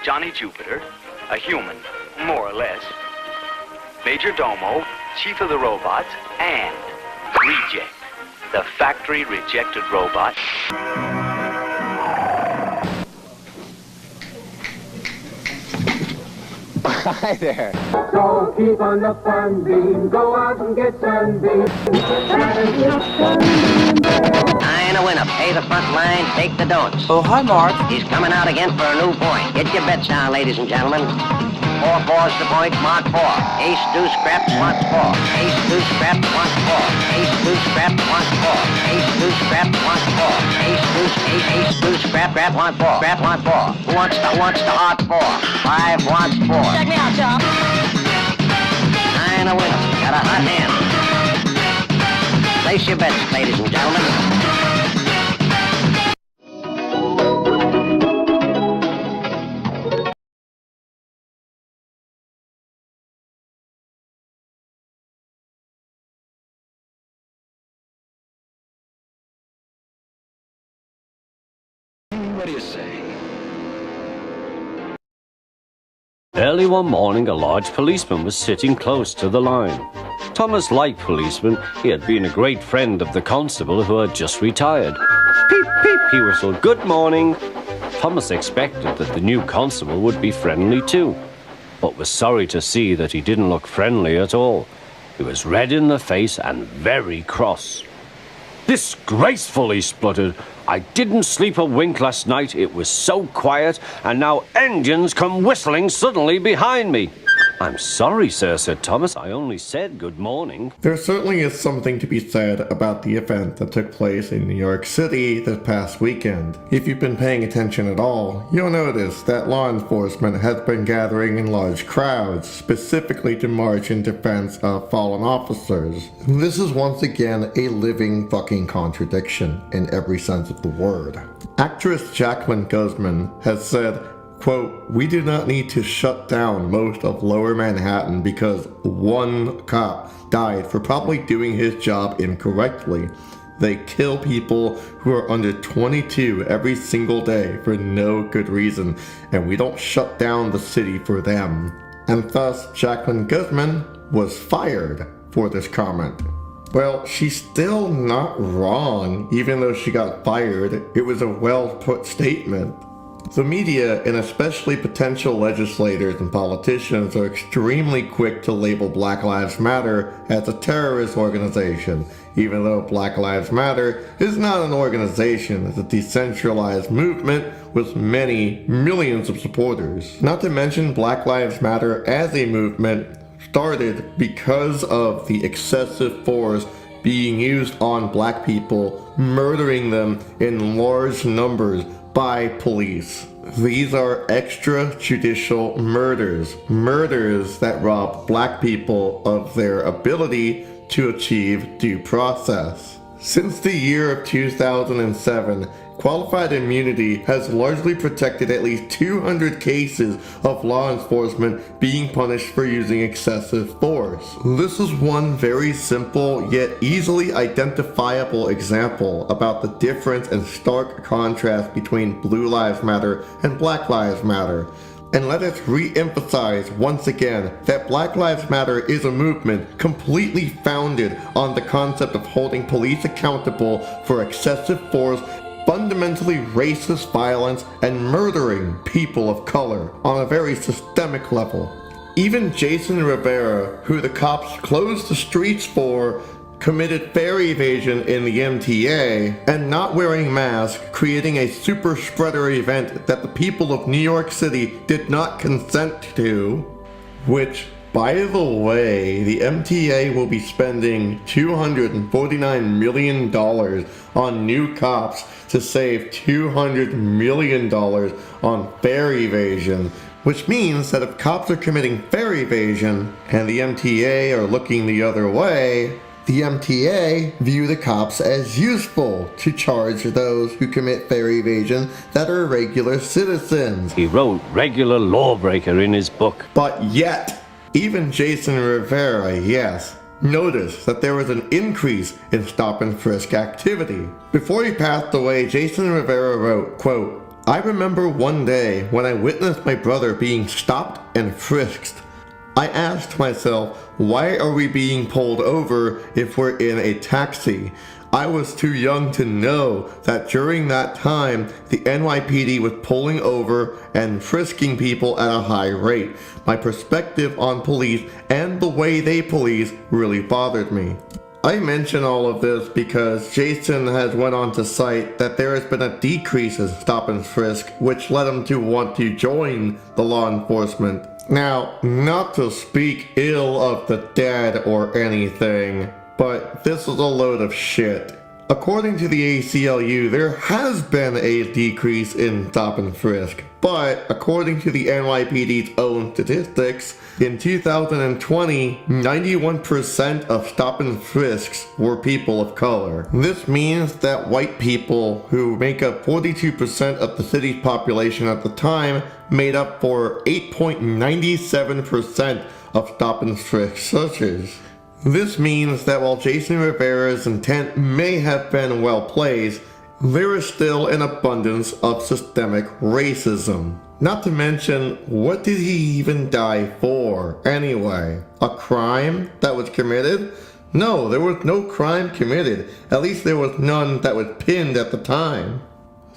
Johnny Jupiter, a human, more or less, Major Domo, Chief of the Robots, and Reject, the factory rejected robot. Hi there. So keep on the sunbeam, go out and get sunbeam. Nine a winner, pay the front line, take the don'ts. Oh, hi, Mark. He's coming out again for a new point. Get your bets down, ladies and gentlemen. 4 4's the point, mark 4. Ace, deuce, scraps, wants 4. Ace, deuce, scraps, wants 4. Ace, deuce, scraps, wants 4. Ace, deuce, scraps, wants 4. Ace, deuce, scrap, wants 4. Scrap, wants 4. Who wants to odd 4? 5 wants 4. Check me out, Tom. 9 a winner, got a hot hand. Place your bets, ladies and gentlemen. What do you say? Early one morning, a large policeman was sitting close to the line. Thomas liked policemen. He had been a great friend of the constable who had just retired. Peep, peep, he whistled, "Good morning." Thomas expected that the new constable would be friendly too, but was sorry to see that he didn't look friendly at all. He was red in the face and very cross. "Disgraceful," he spluttered. "I didn't sleep a wink last night. It was so quiet, and now engines come whistling suddenly behind me." "I'm sorry, sir," said Thomas. "I only said good morning." There certainly is something to be said about the event that took place in New York City this past weekend. If you've been paying attention at all, you'll notice that law enforcement has been gathering in large crowds, specifically to march in defense of fallen officers. This is once again a living fucking contradiction in every sense of the word. Actress Jacqueline Guzman has said, quote, "We do not need to shut down most of Lower Manhattan because one cop died for probably doing his job incorrectly. They kill people who are under 22 every single day for no good reason, and we don't shut down the city for them." And thus, Jacqueline Guzman was fired for this comment. Well, she's still not wrong, even though she got fired. It was a well-put statement. The media, and especially potential legislators and politicians, are extremely quick to label Black Lives Matter as a terrorist organization, even though Black Lives Matter is not an organization. It's a decentralized movement with many millions of supporters. Not to mention, Black Lives Matter as a movement started because of the excessive force being used on black people, murdering them in large numbers by police. These are extrajudicial murders that rob black people of their ability to achieve due process. Since the year of 2007, qualified immunity has largely protected at least 200 cases of law enforcement being punished for using excessive force. This is one very simple yet easily identifiable example about the difference and stark contrast between Blue Lives Matter and Black Lives Matter. And let us re-emphasize once again that Black Lives Matter is a movement completely founded on the concept of holding police accountable for excessive force, fundamentally racist violence, and murdering people of color on a very systemic level. Even Jason Rivera, who the cops closed the streets for, committed fare evasion in the MTA, and not wearing masks, creating a super spreader event that the people of New York City did not consent to, which, by the way, the MTA will be spending $249 million on new cops to save $200 million on fare evasion, which means that if cops are committing fare evasion and the MTA are looking the other way, the MTA view the cops as useful to charge those who commit fare evasion that are regular citizens. He wrote regular lawbreaker in his book. But yet, even Jason Rivera, yes, noticed that there was an increase in stop and frisk activity. Before he passed away, Jason Rivera wrote, quote, I remember one day when I witnessed my brother being stopped and frisked. I asked myself, why are we being pulled over if we're in a taxi? I was too young to know that during that time, the NYPD was pulling over and frisking people at a high rate. My perspective on police and the way they police really bothered me. I mention all of this because Jason has went on to cite that there has been a decrease in stop and frisk, which led him to want to join the law enforcement. Now, not to speak ill of the dead or anything, but this is a load of shit. According to the ACLU, there has been a decrease in stop and frisk, but according to the NYPD's own statistics, in 2020, 91% of stop and frisks were people of color. This means that white people, who make up 42% of the city's population at the time, made up for 8.97% of stop and frisk searches. This means that while Jason Rivera's intent may have been well placed, there is still an abundance of systemic racism. Not to mention, what did he even die for, anyway? A crime that was committed? No, there was no crime committed. At least there was none that was pinned at the time.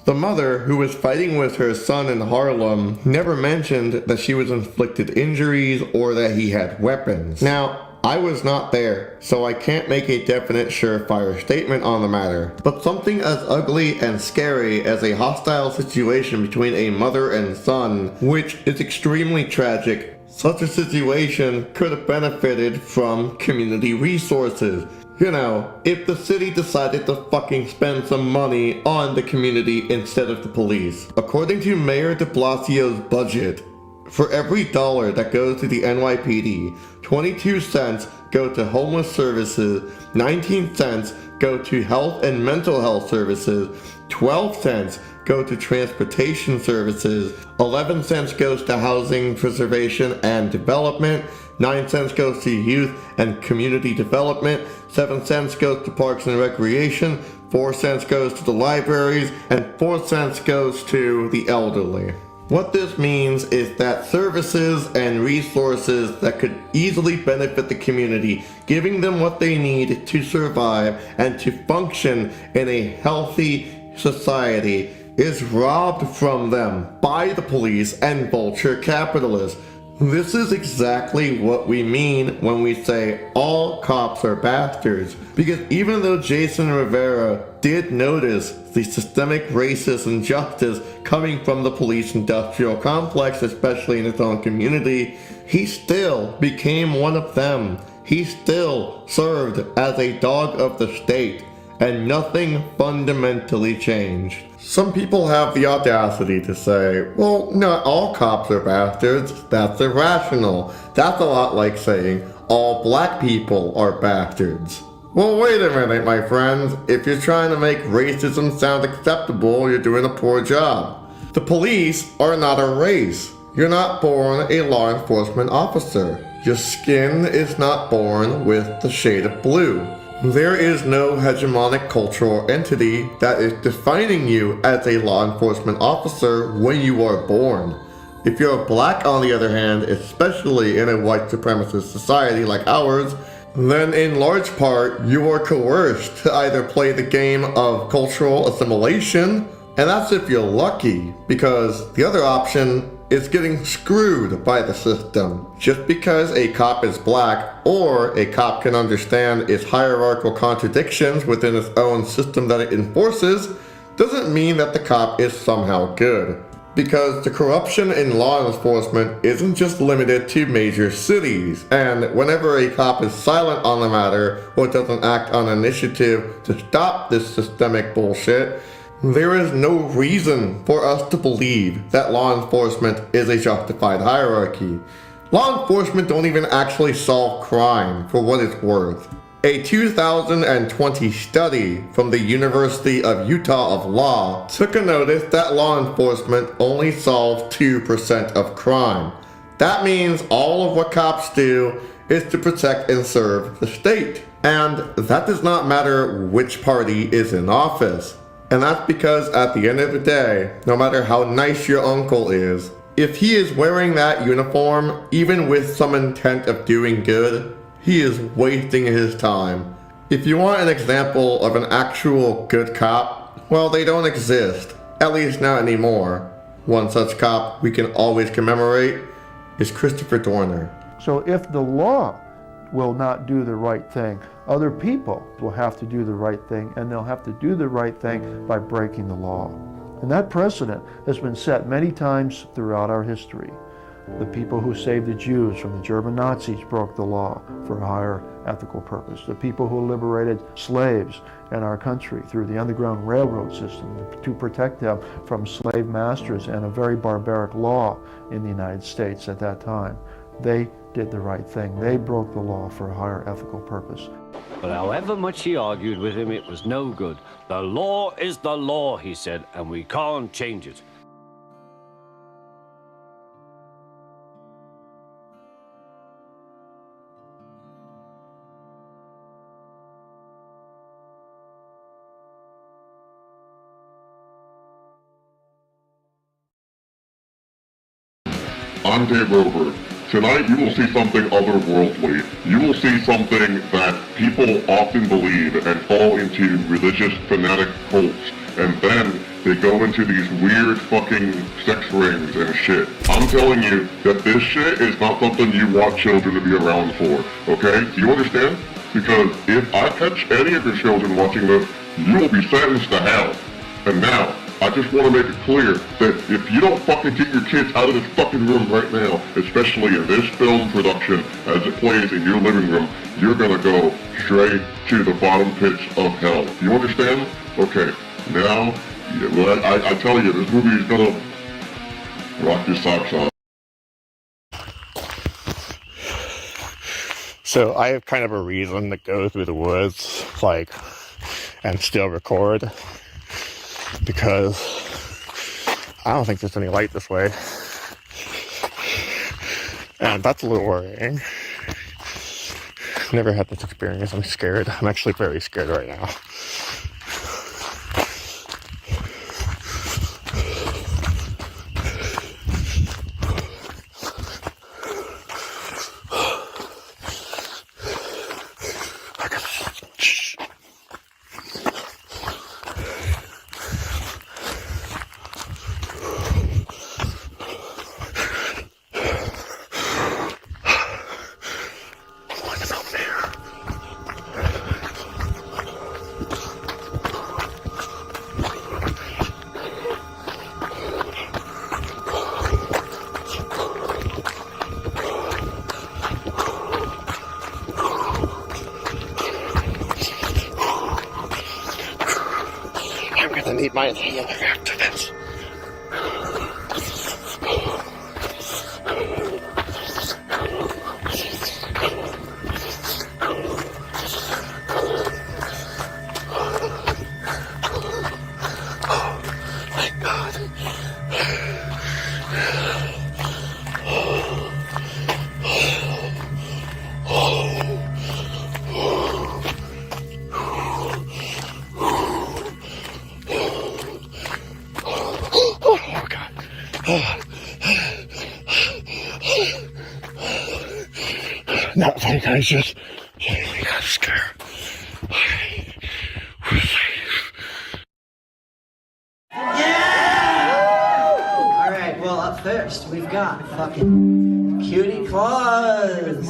The mother, who was fighting with her son in Harlem, never mentioned that she was inflicted injuries or that he had weapons. Now, I was not there, so I can't make a definite surefire statement on the matter, but something as ugly and scary as a hostile situation between a mother and son, which is extremely tragic, such a situation could have benefited from community resources. You know, if the city decided to fucking spend some money on the community instead of the police. According to Mayor de Blasio's budget, for every dollar that goes to the NYPD, 22 cents go to homeless services, 19 cents go to health and mental health services, 12 cents go to transportation services, 11 cents goes to housing preservation and development, 9 cents goes to youth and community development, 7 cents goes to parks and recreation, 4 cents goes to the libraries, and 4 cents goes to the elderly. What this means is that services and resources that could easily benefit the community, giving them what they need to survive and to function in a healthy society, is robbed from them by the police and vulture capitalists. This is exactly what we mean when we say all cops are bastards, because even though Jason Rivera did notice the systemic racist injustice coming from the police industrial complex, especially in his own community, he still became one of them. He still served as a dog of the state, and nothing fundamentally changed. Some people have the audacity to say, well, not all cops are bastards, that's irrational. That's a lot like saying all black people are bastards. Well, wait a minute, my friends. If you're trying to make racism sound acceptable, you're doing a poor job. The police are not a race. You're not born a law enforcement officer. Your skin is not born with the shade of blue. There is no hegemonic cultural entity that is defining you as a law enforcement officer when you are born. If you're black, on the other hand, especially in a white supremacist society like ours, then in large part you are coerced to either play the game of cultural assimilation, and that's if you're lucky, because the other option is getting screwed by the system. Just because a cop is black, or a cop can understand its hierarchical contradictions within its own system that it enforces, doesn't mean that the cop is somehow good. Because the corruption in law enforcement isn't just limited to major cities, and whenever a cop is silent on the matter or doesn't act on initiative to stop this systemic bullshit, there is no reason for us to believe that law enforcement is a justified hierarchy. Law enforcement don't even actually solve crime, for what it's worth. A 2020 study from the University of Utah of Law took a notice that law enforcement only solves 2% of crime. That means all of what cops do is to protect and serve the state. And that does not matter which party is in office. And that's because at the end of the day, no matter how nice your uncle is, if he is wearing that uniform, even with some intent of doing good, he is wasting his time. If you want an example of an actual good cop, well, they don't exist. At least not anymore. One such cop we can always commemorate is Christopher Dorner. So if the law will not do the right thing, other people will have to do the right thing, and they'll have to do the right thing by breaking the law. And that precedent has been set many times throughout our history. The people who saved the Jews from the German Nazis broke the law for a higher ethical purpose. The people who liberated slaves in our country through the Underground Railroad system to protect them from slave masters and a very barbaric law in the United States at that time. They did the right thing. They broke the law for a higher ethical purpose. But however much he argued with him, it was no good. The law is the law, he said, and we can't change it. I'm Dave Rover. Tonight you will see something otherworldly. You will see something that people often believe and fall into religious fanatic cults, and then they go into these weird fucking sex rings and shit. I'm telling you that this shit is not something you want children to be around for, okay? Do you understand? Because if I catch any of your children watching this, you will be sentenced to hell. And now, I just want to make it clear that if you don't fucking get your kids out of this fucking room right now, especially in this film production as it plays in your living room, you're gonna go straight to the bottom pits of hell. You understand? Okay, now, I tell you, this movie is gonna rock your socks off. So I have kind of a reason to go through the woods, and still record. Because I don't think there's any light this way. And that's a little worrying. Never had this experience. I'm scared. I'm actually very scared right now. I need my inhaler after this. Thank God. Not funny, guys, just we got scared. Alright, well, up first, we've got fucking Cutie Claus.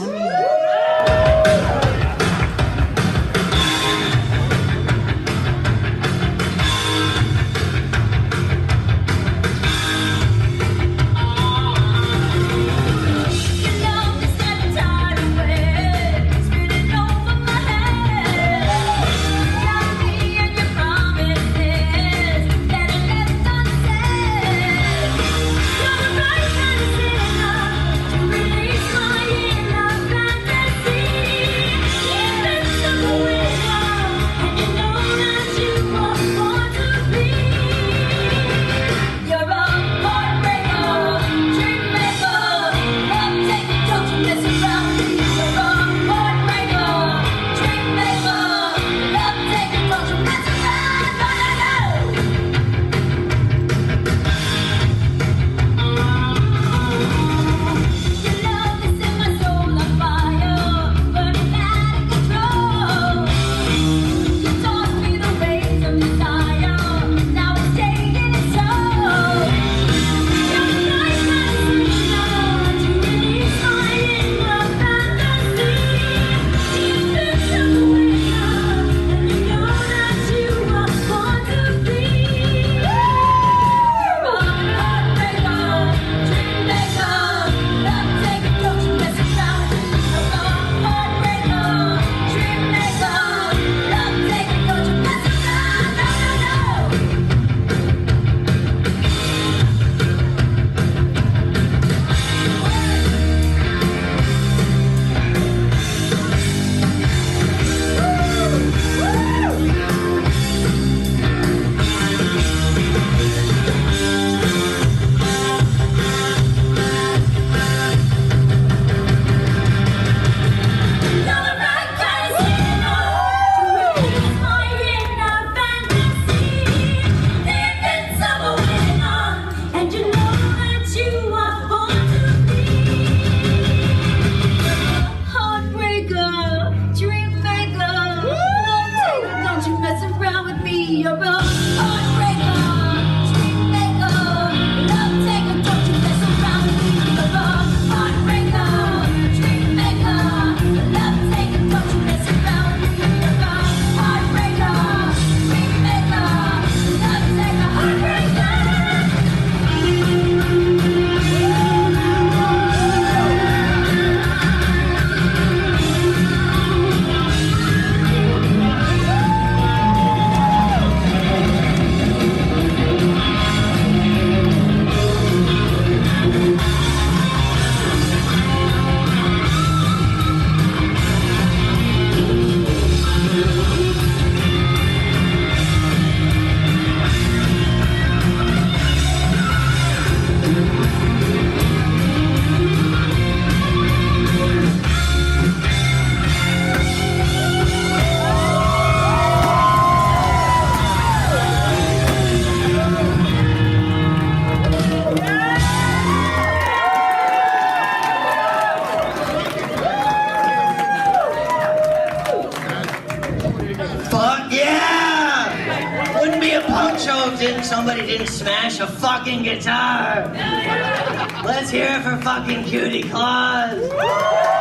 didn't smash a fucking guitar. Let's hear it for fucking Cutie Claus.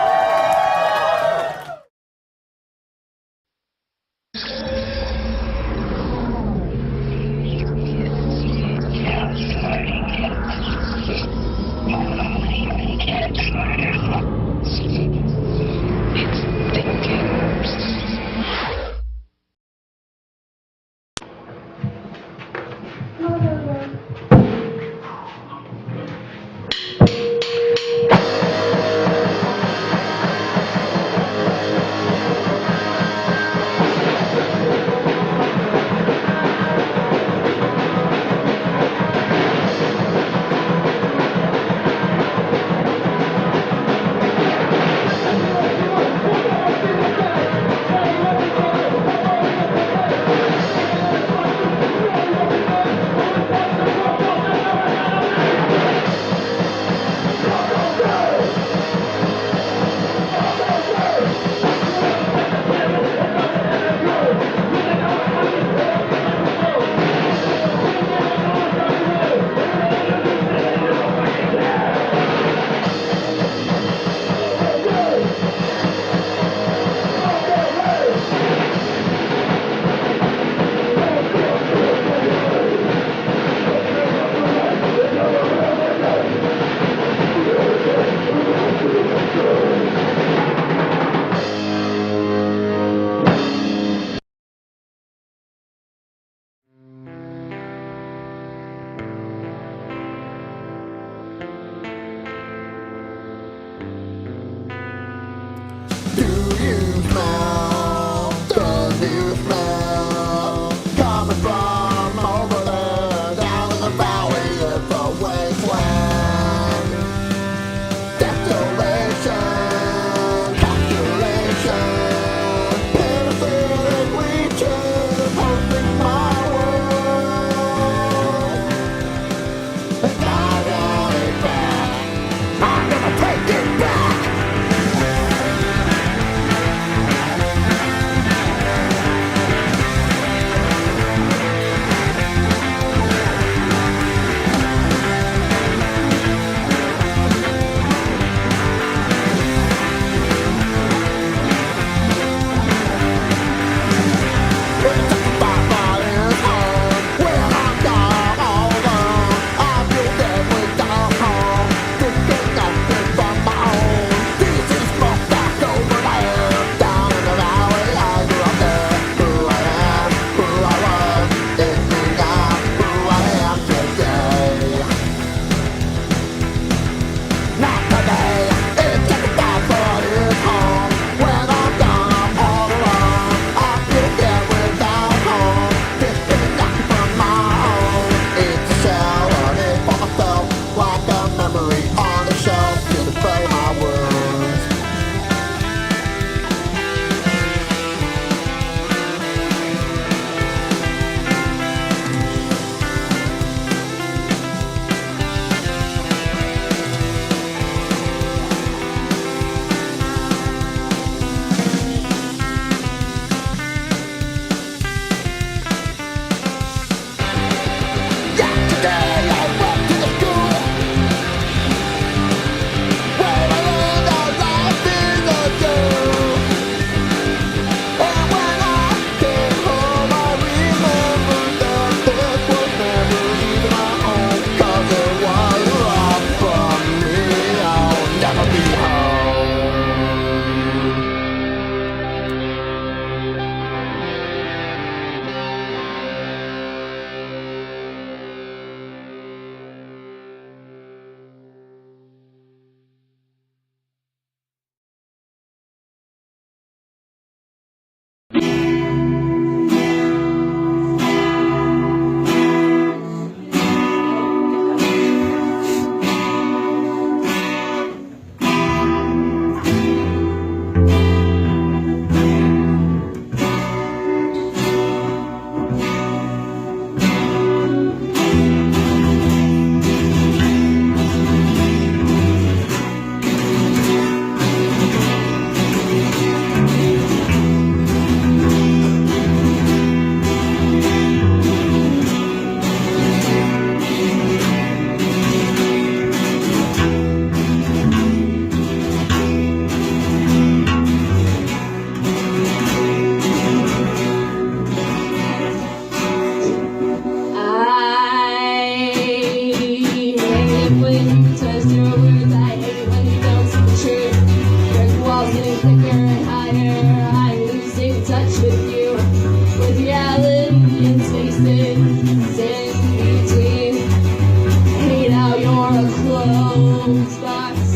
cold spots.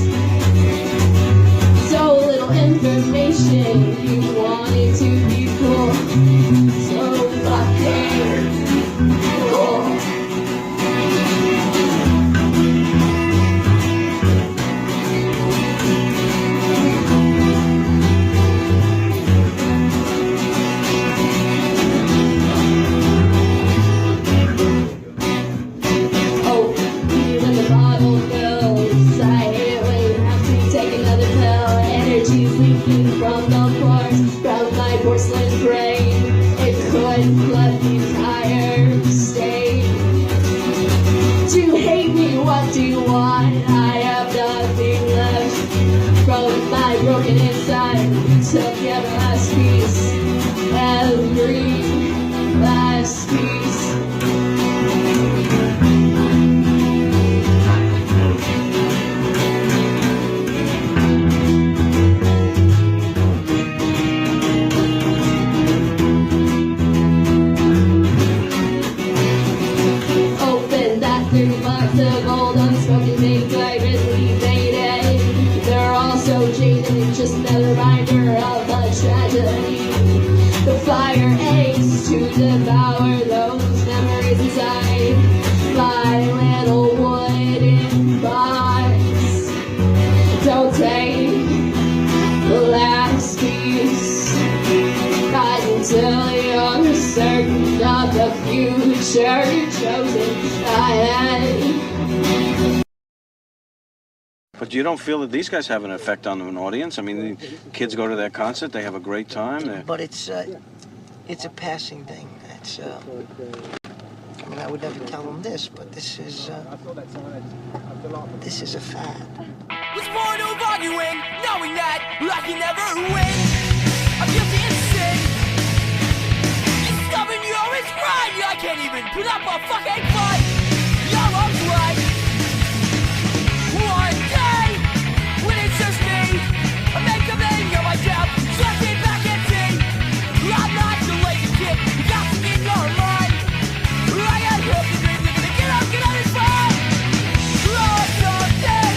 So little information, you wanted to be cool. So fucking cool. From the pores, from my porcelain brain, it could flood the entire state. To hate me, what do you want? I have nothing left from my broken inside. Took every last piece, every last piece. The gold unspoken things I really made it. They're all so jaded, just another reminder of a tragedy. The fire aches to devour those memories inside my little wooden box. Don't take the last piece, not until you're certain of the future chosen ahead. But you don't feel that these guys have an effect on an audience? I mean, the kids go to their concert, they have a great time. But it's a passing thing. It's I mean, I would never tell them this, but this is a fad. What's more of arguing, knowing that I can never win? I'm guilty and sin. You're stubborn, you always cry. I can't even put up a fucking fight. You're always right. One day, when it's just me, I make a million of myself, sweating back and see. I'm not the lazy kid, you got to in your mind. I got hope and dreams, you're gonna get up and fight. You're something,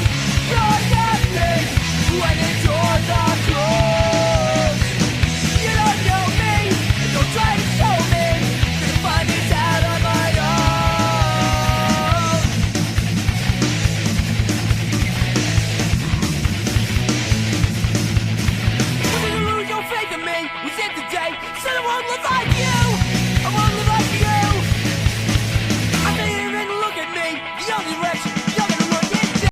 when the doors are closed. You don't know me, don't try to show me. Gonna find this out on my own. When you lose your faith in me, was it the day? Said I won't look like you.